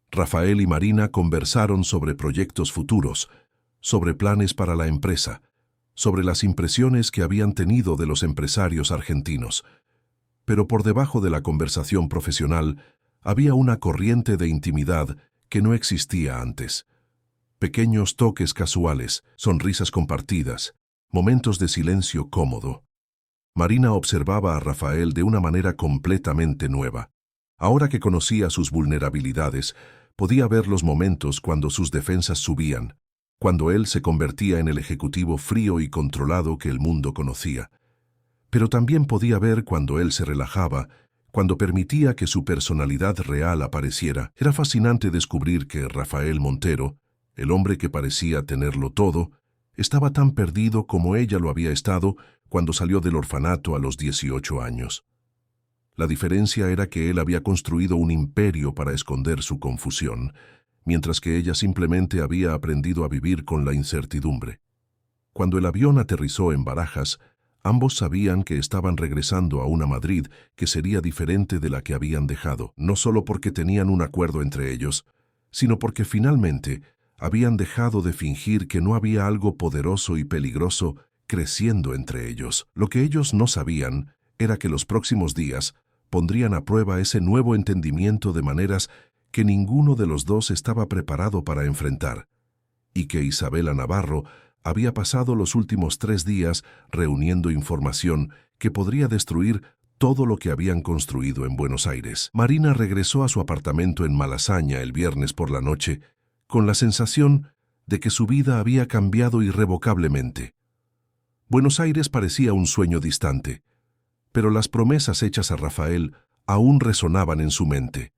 Rafael y Marina conversaron sobre proyectos futuros, sobre planes para la empresa, sobre las impresiones que habían tenido de los empresarios argentinos. Pero por debajo de la conversación profesional había una corriente de intimidad que no existía antes. Pequeños toques casuales, sonrisas compartidas, momentos de silencio cómodo. Marina observaba a Rafael de una manera completamente nueva. Ahora que conocía sus vulnerabilidades, podía ver los momentos cuando sus defensas subían, cuando él se convertía en el ejecutivo frío y controlado que el mundo conocía. Pero también podía ver cuando él se relajaba, cuando permitía que su personalidad real apareciera. Era fascinante descubrir que Rafael Montero, el hombre que parecía tenerlo todo, estaba tan perdido como ella lo había estado cuando salió del orfanato a los 18 años. La diferencia era que él había construido un imperio para esconder su confusión, mientras que ella simplemente había aprendido a vivir con la incertidumbre. Cuando el avión aterrizó en Barajas, ambos sabían que estaban regresando a una Madrid que sería diferente de la que habían dejado, no solo porque tenían un acuerdo entre ellos, sino porque finalmente habían dejado de fingir que no había algo poderoso y peligroso creciendo entre ellos. Lo que ellos no sabían era que los próximos días pondrían a prueba ese nuevo entendimiento de maneras que ninguno de los dos estaba preparado para enfrentar, y que Isabela Navarro había pasado los últimos 3 días reuniendo información que podría destruir todo lo que habían construido en Buenos Aires. Marina regresó a su apartamento en Malasaña el viernes por la noche con la sensación de que su vida había cambiado irrevocablemente. Buenos Aires parecía un sueño distante, pero las promesas hechas a Rafael aún resonaban en su mente.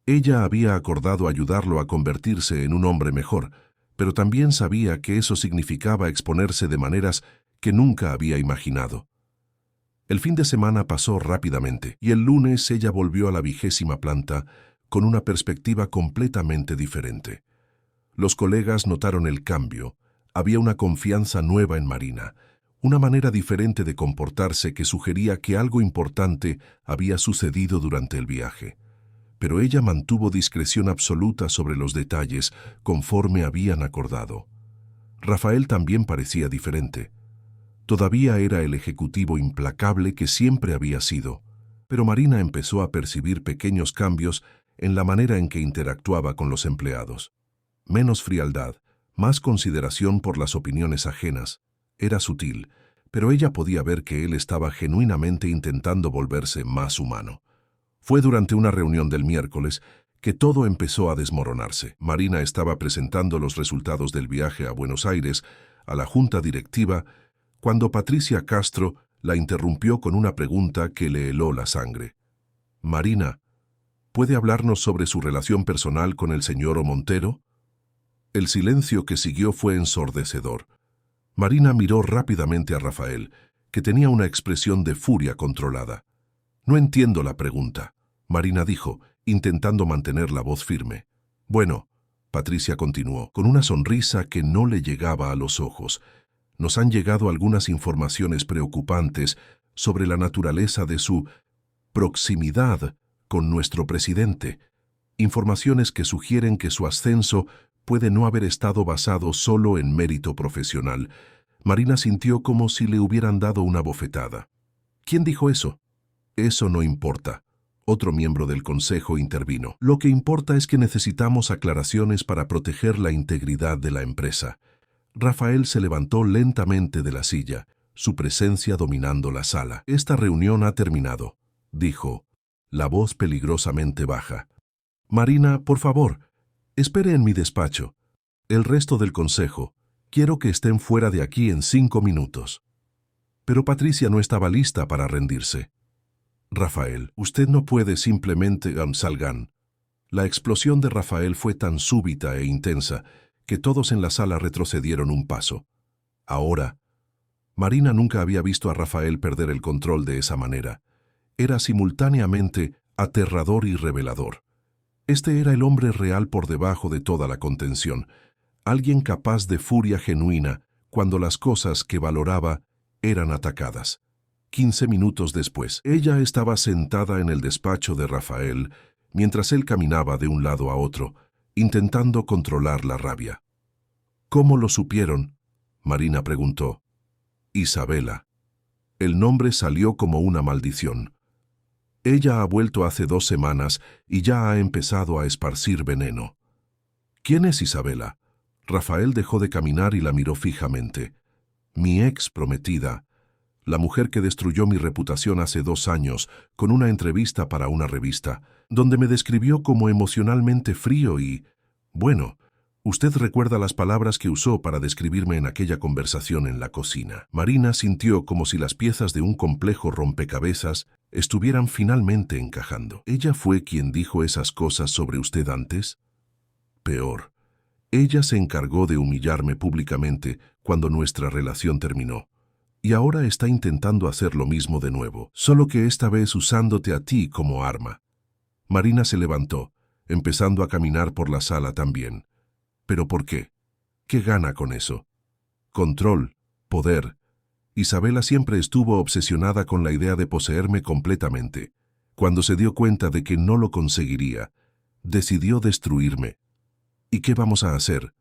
Ella había acordado ayudarlo a convertirse en un hombre mejor, pero también sabía que eso significaba exponerse de maneras que nunca había imaginado. El fin de semana pasó rápidamente, y el lunes ella volvió a la 20ª planta con una perspectiva completamente diferente. Los colegas notaron el cambio. Había una confianza nueva en Marina, una manera diferente de comportarse que sugería que algo importante había sucedido durante el viaje. Pero ella mantuvo discreción absoluta sobre los detalles conforme habían acordado. Rafael también parecía diferente. Todavía era el ejecutivo implacable que siempre había sido, pero Marina empezó a percibir pequeños cambios en la manera en que interactuaba con los empleados. Menos frialdad, más consideración por las opiniones ajenas. Era sutil, pero ella podía ver que él estaba genuinamente intentando volverse más humano. Fue durante una reunión del miércoles que todo empezó a desmoronarse. Marina estaba presentando los resultados del viaje a Buenos Aires a la junta directiva cuando Patricia Castro la interrumpió con una pregunta que le heló la sangre. «Marina, ¿puede hablarnos sobre su relación personal con el señor Montero?» El silencio que siguió fue ensordecedor. Marina miró rápidamente a Rafael, que tenía una expresión de furia controlada. «No entiendo la pregunta», Marina dijo, intentando mantener la voz firme. «Bueno», Patricia continuó, con una sonrisa que no le llegaba a los ojos, «nos han llegado algunas informaciones preocupantes sobre la naturaleza de su proximidad con nuestro presidente, informaciones que sugieren que su ascenso puede no haber estado basado solo en mérito profesional». Marina sintió como si le hubieran dado una bofetada. «¿Quién dijo eso?» «Eso no importa». Otro miembro del consejo intervino. «Lo que importa es que necesitamos aclaraciones para proteger la integridad de la empresa». Rafael se levantó lentamente de la silla, su presencia dominando la sala. «Esta reunión ha terminado», dijo, la voz peligrosamente baja. «Marina, por favor, espere en mi despacho. El resto del consejo, quiero que estén fuera de aquí en 5 minutos». Pero Patricia no estaba lista para rendirse. «Rafael, usted no puede simplemente... salgan». La explosión de Rafael fue tan súbita e intensa que todos en la sala retrocedieron un paso. Ahora, Marina nunca había visto a Rafael perder el control de esa manera. era simultáneamente aterrador y revelador. Este era el hombre real por debajo de toda la contención, alguien capaz de furia genuina cuando las cosas que valoraba eran atacadas. 15 minutos después, ella estaba sentada en el despacho de Rafael, mientras él caminaba de un lado a otro, intentando controlar la rabia. ¿Cómo lo supieron?, Marina preguntó. Isabela. El nombre salió como una maldición. Ella ha vuelto hace 2 semanas y ya ha empezado a esparcir veneno. ¿Quién es Isabela? Rafael dejó de caminar y la miró fijamente. Mi ex prometida, la mujer que destruyó mi reputación hace 2 años con una entrevista para una revista, donde me describió como emocionalmente frío y... Bueno, usted recuerda las palabras que usó para describirme en aquella conversación en la cocina. Marina sintió como si las piezas de un complejo rompecabezas estuvieran finalmente encajando. ¿Ella fue quien dijo esas cosas sobre usted antes? Peor. Ella se encargó de humillarme públicamente cuando nuestra relación terminó. Y ahora está intentando hacer lo mismo de nuevo, solo que esta vez usándote a ti como arma. Marina se levantó, empezando a caminar por la sala también. ¿Pero por qué? ¿Qué gana con eso? Control, poder. Isabela siempre estuvo obsesionada con la idea de poseerme completamente. Cuando se dio cuenta de que no lo conseguiría, decidió destruirme. ¿Y qué vamos a hacer?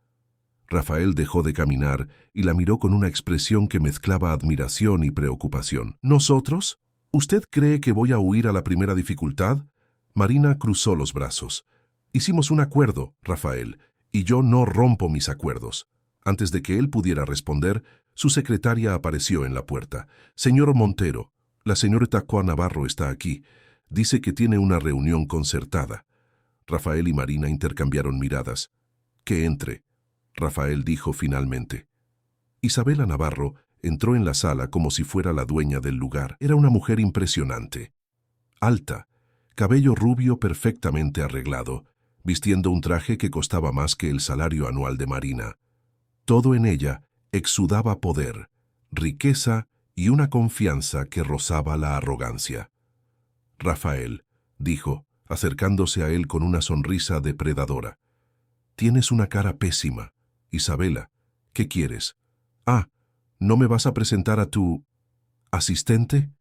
Rafael dejó de caminar y la miró con una expresión que mezclaba admiración y preocupación. ¿Nosotros? ¿Usted cree que voy a huir a la primera dificultad? Marina cruzó los brazos. Hicimos un acuerdo, Rafael, y yo no rompo mis acuerdos. Antes de que él pudiera responder, su secretaria apareció en la puerta. Señor Montero, la señorita Coa Navarro está aquí. Dice que tiene una reunión concertada. Rafael y Marina intercambiaron miradas. Que entre, Rafael dijo finalmente. Isabela Navarro entró en la sala como si fuera la dueña del lugar. Era una mujer impresionante. Alta, cabello rubio perfectamente arreglado, vistiendo un traje que costaba más que el salario anual de Marina. Todo en ella exudaba poder, riqueza y una confianza que rozaba la arrogancia. Rafael, dijo, acercándose a él con una sonrisa depredadora. Tienes una cara pésima. Isabela, ¿qué quieres? Ah, ¿no me vas a presentar a tu... asistente?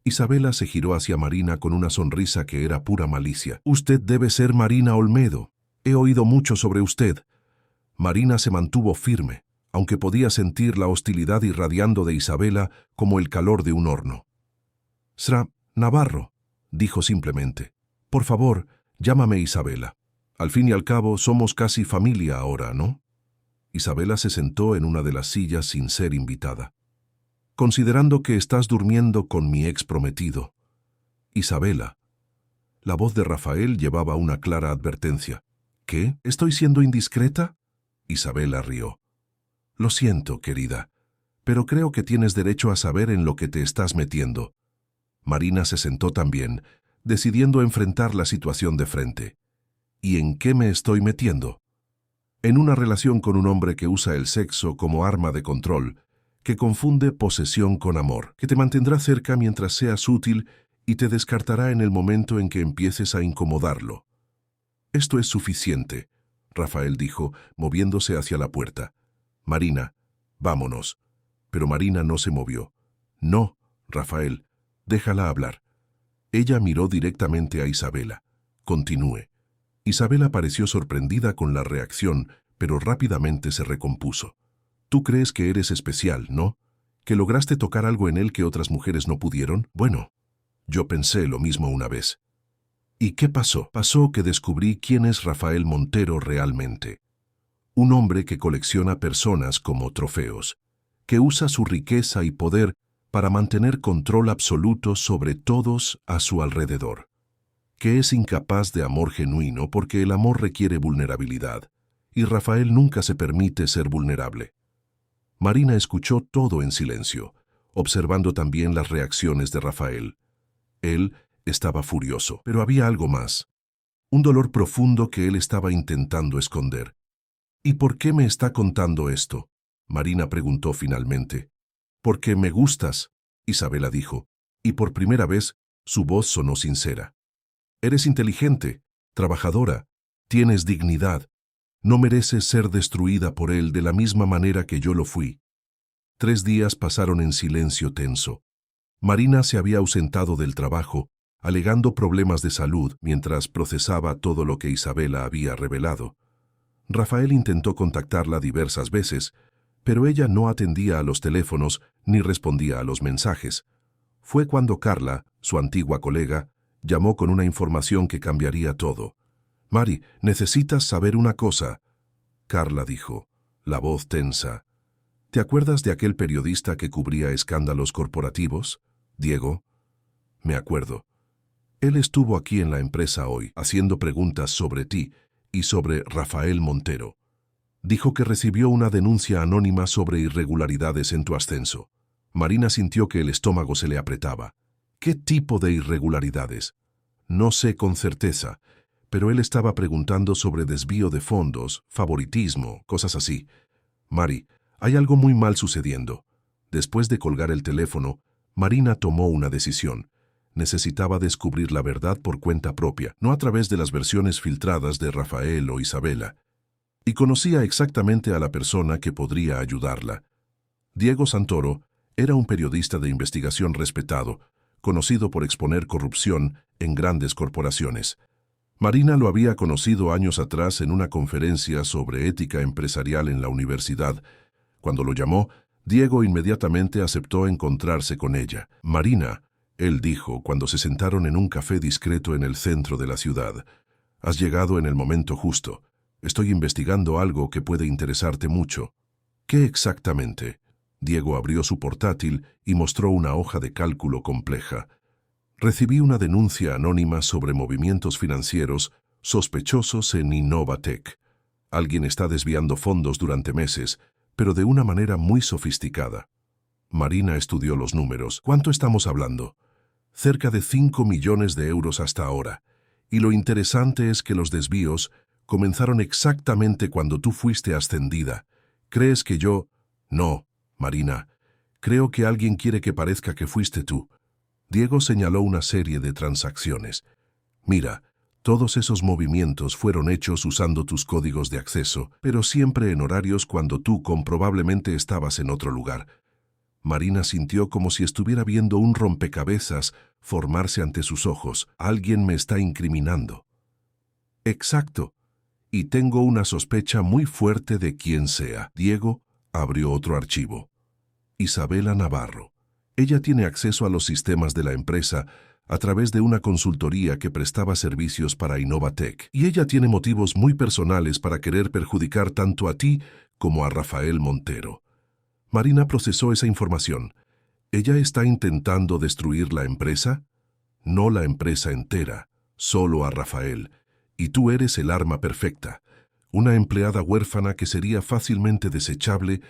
Isabela se giró hacia Marina con una sonrisa que era pura malicia. Usted debe ser Marina Olmedo. He oído mucho sobre usted. Marina se mantuvo firme, aunque podía sentir la hostilidad irradiando de Isabela como el calor de un horno. Sra Navarro, dijo simplemente. Por favor, llámame Isabela. Al fin y al cabo, somos casi familia ahora, ¿no? Isabela se sentó en una de las sillas sin ser invitada. Considerando que estás durmiendo con mi ex prometido. Isabela. La voz de Rafael llevaba una clara advertencia. ¿Qué? ¿Estoy siendo indiscreta? Isabela rió. Lo siento, querida, pero creo que tienes derecho a saber en lo que te estás metiendo. Marina se sentó también, decidiendo enfrentar la situación de frente. ¿Y en qué me estoy metiendo? En una relación con un hombre que usa el sexo como arma de control, que confunde posesión con amor, que te mantendrá cerca mientras seas útil y te descartará en el momento en que empieces a incomodarlo. Esto es suficiente, Rafael dijo, moviéndose hacia la puerta. Marina, vámonos. Pero Marina no se movió. No, Rafael, déjala hablar. Ella miró directamente a Isabela. Continúe. Isabela pareció sorprendida con la reacción, pero rápidamente se recompuso. Tú crees que eres especial, ¿no? ¿Que lograste tocar algo en él que otras mujeres no pudieron? Bueno, yo pensé lo mismo una vez. ¿Y qué pasó? Pasó que descubrí quién es Rafael Montero realmente. Un hombre que colecciona personas como trofeos, que usa su riqueza y poder para mantener control absoluto sobre todos a su alrededor. Que es incapaz de amor genuino porque el amor requiere vulnerabilidad, y Rafael nunca se permite ser vulnerable. Marina escuchó todo en silencio, observando también las reacciones de Rafael. Él estaba furioso, pero había algo más, un dolor profundo que él estaba intentando esconder. ¿Y por qué me está contando esto? Marina preguntó finalmente. Porque me gustas, Isabela dijo, y por primera vez Su voz sonó sincera. Eres inteligente, trabajadora, tienes dignidad. No mereces ser destruida por él de la misma manera que yo lo fui. 3 días pasaron en silencio tenso. Marina se había ausentado del trabajo, alegando problemas de salud mientras procesaba todo lo que Isabela había revelado. Rafael intentó contactarla diversas veces, pero ella no atendía a los teléfonos ni respondía a los mensajes. Fue cuando Carla, su antigua colega, llamó con una información que cambiaría todo. «Mari, necesitas saber una cosa», Carla dijo, la voz tensa. «¿Te acuerdas de aquel periodista que cubría escándalos corporativos? Diego». «Me acuerdo. Él estuvo aquí en la empresa hoy, haciendo preguntas sobre ti y sobre Rafael Montero. Dijo que recibió una denuncia anónima sobre irregularidades en tu ascenso». Marina sintió que el estómago se le apretaba. «¿Qué tipo de irregularidades?» «No sé con certeza, pero él estaba preguntando sobre desvío de fondos, favoritismo, cosas así. Mari, hay algo muy mal sucediendo». Después de colgar el teléfono, Marina tomó una decisión. Necesitaba descubrir la verdad por cuenta propia, no a través de las versiones filtradas de Rafael o Isabela. Y conocía exactamente a la persona que podría ayudarla. Diego Santoro era un periodista de investigación respetado, conocido por exponer corrupción en grandes corporaciones. Marina lo había conocido años atrás en una conferencia sobre ética empresarial en la universidad. Cuando lo llamó, Diego inmediatamente aceptó encontrarse con ella. «Marina», él dijo cuando se sentaron en un café discreto en el centro de la ciudad, «has llegado en el momento justo. Estoy investigando algo que puede interesarte mucho». «¿Qué exactamente?». Diego abrió su portátil y mostró una hoja de cálculo compleja. «Recibí una denuncia anónima sobre movimientos financieros sospechosos en Innovatec. Alguien está desviando fondos durante meses, pero de una manera muy sofisticada». Marina estudió los números. «¿Cuánto estamos hablando?». «Cerca de 5 millones de euros hasta ahora. Y lo interesante es que los desvíos comenzaron exactamente cuando tú fuiste ascendida. ¿Crees que yo...?» «No, Marina. Creo que alguien quiere que parezca que fuiste tú». Diego señaló una serie de transacciones. «Mira, todos esos movimientos fueron hechos usando tus códigos de acceso, pero siempre en horarios cuando tú comprobablemente estabas en otro lugar». Marina sintió como si estuviera viendo un rompecabezas formarse ante sus ojos. «Alguien me está incriminando». «Exacto. Y tengo una sospecha muy fuerte de quién sea». Diego abrió otro archivo. «Isabela Navarro. Ella tiene acceso a los sistemas de la empresa a través de una consultoría que prestaba servicios para Innovatec. Y ella tiene motivos muy personales para querer perjudicar tanto a ti como a Rafael Montero». Marina procesó esa información. ¿Ella está intentando destruir la empresa? No la empresa entera, solo a Rafael. Y tú eres el arma perfecta. Una empleada huérfana que sería fácilmente desechable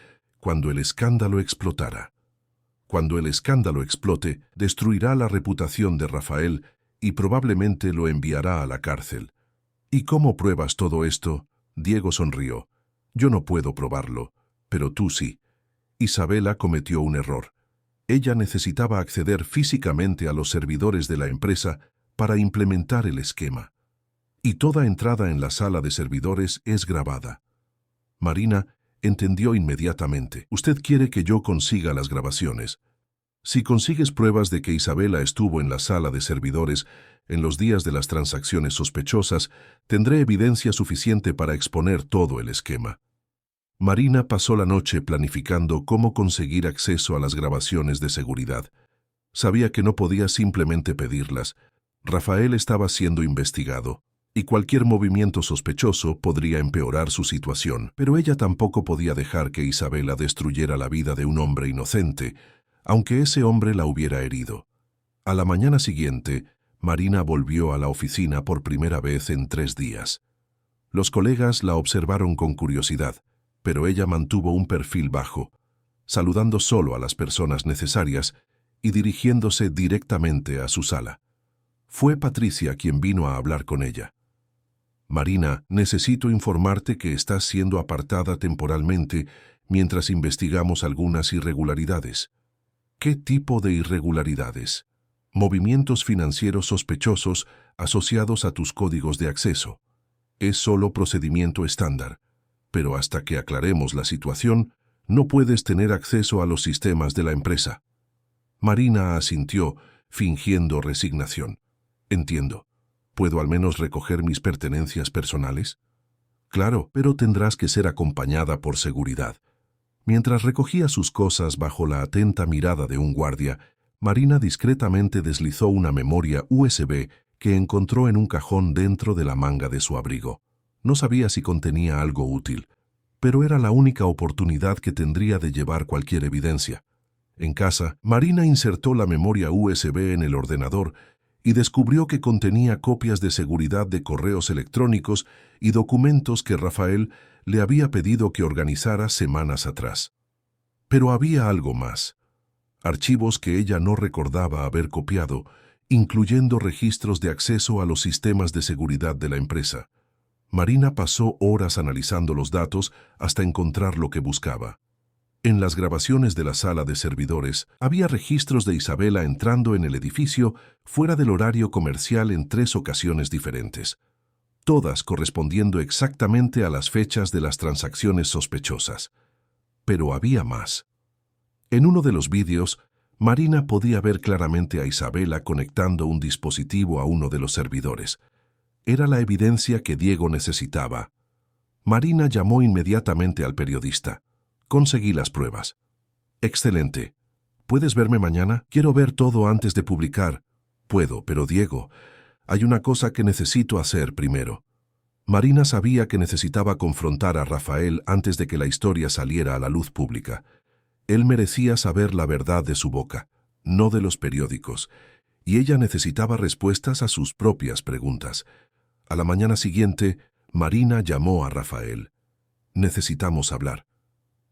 cuando el escándalo explotara. Cuando el escándalo explote, destruirá la reputación de Rafael y probablemente lo enviará a la cárcel. ¿Y cómo pruebas todo esto? Diego sonrió. Yo no puedo probarlo, pero tú sí. Isabela cometió un error. Ella necesitaba acceder físicamente a los servidores de la empresa para implementar el esquema. Y toda entrada en la sala de servidores es grabada. Marina entendió inmediatamente. «Usted quiere que yo consiga las grabaciones. Si consigues pruebas de que Isabela estuvo en la sala de servidores en los días de las transacciones sospechosas, tendré evidencia suficiente para exponer todo el esquema». Marina pasó la noche planificando cómo conseguir acceso a las grabaciones de seguridad. Sabía que no podía simplemente pedirlas. Rafael estaba siendo investigado, y cualquier movimiento sospechoso podría empeorar su situación. Pero ella tampoco podía dejar que Isabela destruyera la vida de un hombre inocente, aunque ese hombre la hubiera herido. A la mañana siguiente, Marina volvió a la oficina por primera vez en 3 días. Los colegas la observaron con curiosidad, pero ella mantuvo un perfil bajo, saludando solo a las personas necesarias y dirigiéndose directamente a su sala. Fue Patricia quien vino a hablar con ella. «Marina, necesito informarte que estás siendo apartada temporalmente mientras investigamos algunas irregularidades». «¿Qué tipo de irregularidades?». movimientos financieros sospechosos asociados a tus códigos de acceso. Es solo procedimiento estándar, pero hasta que aclaremos la situación, no puedes tener acceso a los sistemas de la empresa. Marina asintió, fingiendo resignación. Entiendo. ¿Puedo al menos recoger mis pertenencias personales? Claro, pero tendrás que ser acompañada por seguridad. Mientras recogía sus cosas bajo la atenta mirada de un guardia, Marina discretamente deslizó una memoria USB que encontró en un cajón dentro de la manga de su abrigo. No sabía si contenía algo útil, pero era la única oportunidad que tendría de llevar cualquier evidencia. En casa, Marina insertó la memoria USB en el ordenador y descubrió que contenía copias de seguridad de correos electrónicos y documentos que Rafael le había pedido que organizara semanas atrás. Pero había algo más. Archivos que ella no recordaba haber copiado, incluyendo registros de acceso a los sistemas de seguridad de la empresa. Marina pasó horas analizando los datos hasta encontrar lo que buscaba. En las grabaciones de la sala de servidores, había registros de Isabela entrando en el edificio fuera del horario comercial en 3 ocasiones diferentes, todas correspondiendo exactamente a las fechas de las transacciones sospechosas. Pero había más. En uno de los vídeos, Marina podía ver claramente a Isabela conectando un dispositivo a uno de los servidores. Era la evidencia que Diego necesitaba. Marina llamó inmediatamente al periodista. Conseguí las pruebas. Excelente. ¿Puedes verme mañana? Quiero ver todo antes de publicar. Puedo, pero Diego, hay una cosa que necesito hacer primero. Marina sabía que necesitaba confrontar a Rafael antes de que la historia saliera a la luz pública. Él merecía saber la verdad de su boca, no de los periódicos, y ella necesitaba respuestas a sus propias preguntas. A la mañana siguiente, Marina llamó a Rafael. Necesitamos hablar.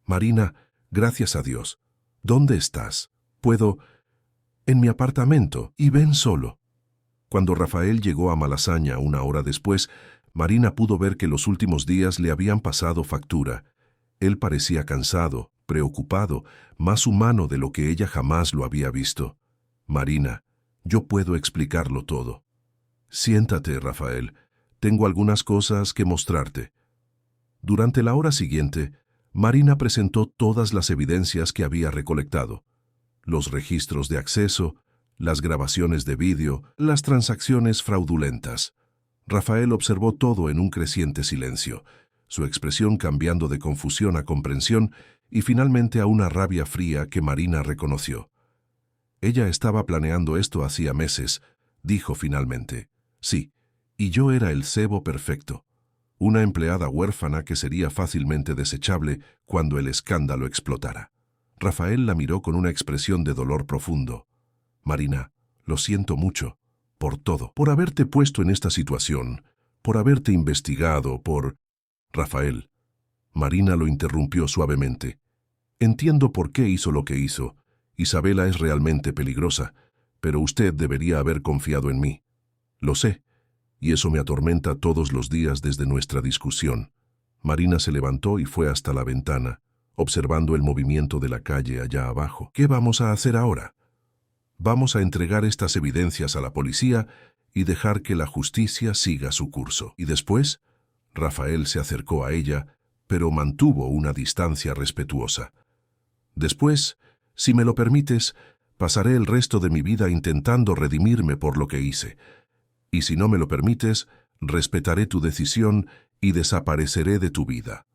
Marina, gracias a Dios. ¿Dónde estás? Puedo... En mi apartamento, y ven solo. Cuando Rafael llegó a Malasaña 1 hora después, Marina pudo ver que los últimos días le habían pasado factura. Él parecía cansado, preocupado, más humano de lo que ella jamás lo había visto. Marina, yo puedo explicarlo todo. Siéntate, Rafael. Tengo algunas cosas que mostrarte. Durante la hora siguiente, Marina presentó todas las evidencias que había recolectado. Los registros de acceso, las grabaciones de vídeo, las transacciones fraudulentas. Rafael observó todo en un creciente silencio, su expresión cambiando de confusión a comprensión y finalmente a una rabia fría que Marina reconoció. Ella estaba planeando esto hacía meses, dijo finalmente. Sí, y yo era el cebo perfecto. Una empleada huérfana que sería fácilmente desechable cuando el escándalo explotara. Rafael la miró con una expresión de dolor profundo. Marina, lo siento mucho, por todo, por haberte puesto en esta situación, por haberte investigado, por... Rafael. Marina lo interrumpió suavemente. Entiendo por qué hizo lo que hizo. Isabela es realmente peligrosa, pero usted debería haber confiado en mí. Lo sé. Y eso me atormenta todos los días desde nuestra discusión. Marina se levantó y fue hasta la ventana, observando el movimiento de la calle allá abajo. ¿Qué vamos a hacer ahora? Vamos a entregar estas evidencias a la policía y dejar que la justicia siga su curso. ¿Y después? Rafael se acercó a ella, pero mantuvo una distancia respetuosa. Después, si me lo permites, pasaré el resto de mi vida intentando redimirme por lo que hice. Y si no me lo permites, respetaré tu decisión y desapareceré de tu vida.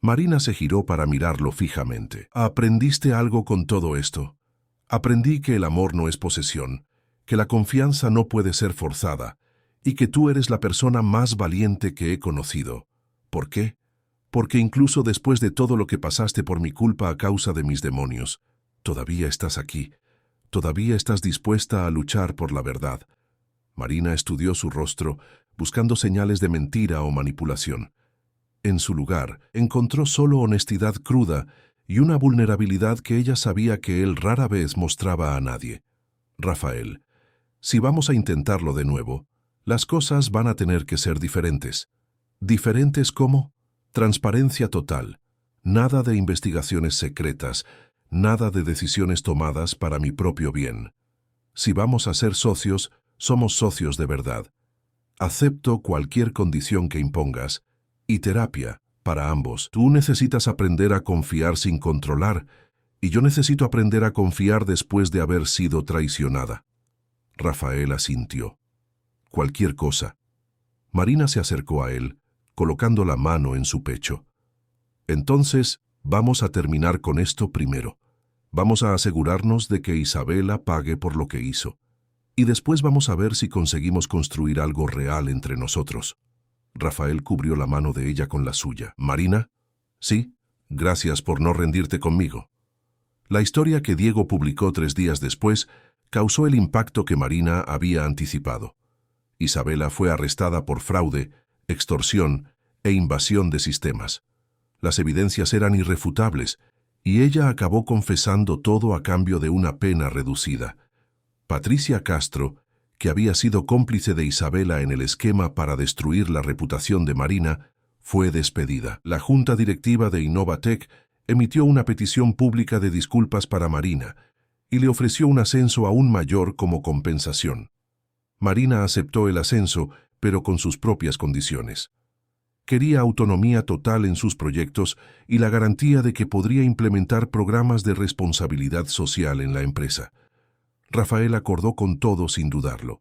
Marina se giró para mirarlo fijamente. ¿Aprendiste algo con todo esto? Aprendí que el amor no es posesión, que la confianza no puede ser forzada, y que tú eres la persona más valiente que he conocido. ¿Por qué? Porque incluso después de todo lo que pasaste por mi culpa a causa de mis demonios, todavía estás aquí, todavía estás dispuesta a luchar por la verdad. Marina estudió su rostro, buscando señales de mentira o manipulación. En su lugar, encontró solo honestidad cruda y una vulnerabilidad que ella sabía que él rara vez mostraba a nadie. Rafael, si vamos a intentarlo de nuevo, las cosas van a tener que ser diferentes. ¿Diferentes cómo? Transparencia total. Nada de investigaciones secretas, nada de decisiones tomadas para mi propio bien. Si vamos a ser socios, somos socios de verdad. Acepto cualquier condición que impongas. Y terapia, para ambos. Tú necesitas aprender a confiar sin controlar, y yo necesito aprender a confiar después de haber sido traicionada. Rafael asintió. Cualquier cosa. Marina se acercó a él, colocando la mano en su pecho. Entonces, vamos a terminar con esto primero. Vamos a asegurarnos de que Isabela pague por lo que hizo. Y después vamos a ver si conseguimos construir algo real entre nosotros. Rafael cubrió la mano de ella con la suya. ¿Marina? Sí, gracias por no rendirte conmigo. La historia que Diego publicó 3 días después causó el impacto que Marina había anticipado. Isabela fue arrestada por fraude, extorsión e invasión de sistemas. Las evidencias eran irrefutables, y ella acabó confesando todo a cambio de una pena reducida. Patricia Castro, que había sido cómplice de Isabela en el esquema para destruir la reputación de Marina, fue despedida. La junta directiva de Innovatec emitió una petición pública de disculpas para Marina y le ofreció un ascenso aún mayor como compensación. Marina aceptó el ascenso, pero con sus propias condiciones. Quería autonomía total en sus proyectos y la garantía de que podría implementar programas de responsabilidad social en la empresa. Rafael acordó con todo sin dudarlo.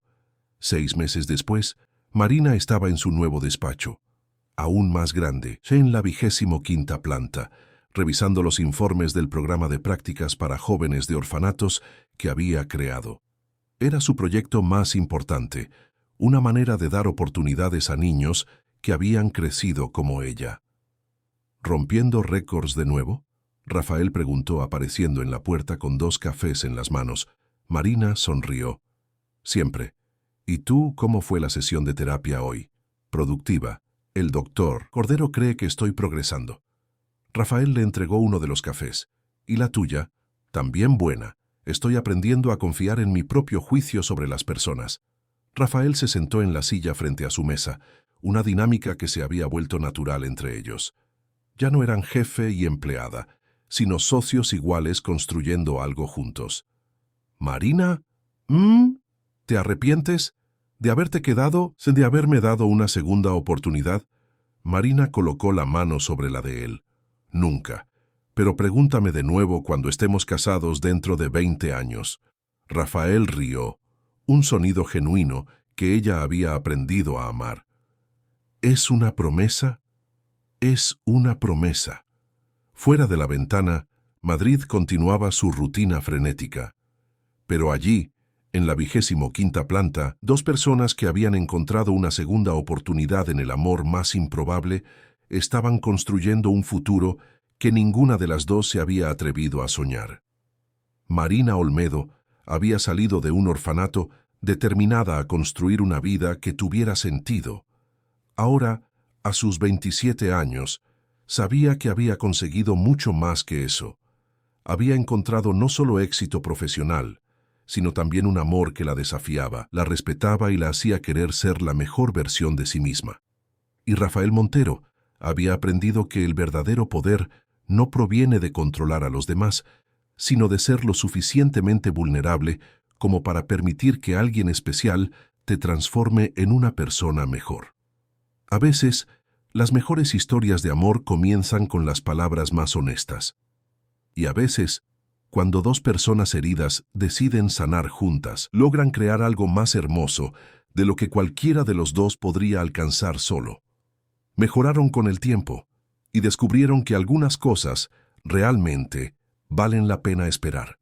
6 meses después, Marina estaba en su nuevo despacho, aún más grande, en la 25ª planta, revisando los informes del programa de prácticas para jóvenes de orfanatos que había creado. Era su proyecto más importante, una manera de dar oportunidades a niños que habían crecido como ella. ¿Rompiendo récords de nuevo?, Rafael preguntó apareciendo en la puerta con 2 cafés en las manos. Marina sonrió. Siempre. ¿Y tú cómo fue la sesión de terapia hoy? Productiva. El doctor Cordero cree que estoy progresando. Rafael le entregó uno de los cafés. ¿Y la tuya? También buena. Estoy aprendiendo a confiar en mi propio juicio sobre las personas. Rafael se sentó en la silla frente a su mesa, una dinámica que se había vuelto natural entre ellos. Ya no eran jefe y empleada, sino socios iguales construyendo algo juntos. ¿Marina? ¿Te arrepientes de haberte quedado, de haberme dado una segunda oportunidad? Marina colocó la mano sobre la de él. Nunca. Pero pregúntame de nuevo cuando estemos casados dentro de 20 años. Rafael rió, un sonido genuino que ella había aprendido a amar. ¿Es una promesa? Es una promesa. Fuera de la ventana, Madrid continuaba su rutina frenética. Pero allí, en la 25ª planta, 2 personas que habían encontrado una segunda oportunidad en el amor más improbable estaban construyendo un futuro que ninguna de las 2 se había atrevido a soñar. Marina Olmedo había salido de un orfanato determinada a construir una vida que tuviera sentido. Ahora, a sus 27 años, sabía que había conseguido mucho más que eso. Había encontrado no solo éxito profesional, sino también un amor que la desafiaba, la respetaba y la hacía querer ser la mejor versión de sí misma. Y Rafael Montero había aprendido que el verdadero poder no proviene de controlar a los demás, sino de ser lo suficientemente vulnerable como para permitir que alguien especial te transforme en una persona mejor. A veces, las mejores historias de amor comienzan con las palabras más honestas. Y a veces, cuando 2 personas heridas deciden sanar juntas, logran crear algo más hermoso de lo que cualquiera de los 2 podría alcanzar solo. Mejoraron con el tiempo y descubrieron que algunas cosas realmente valen la pena esperar.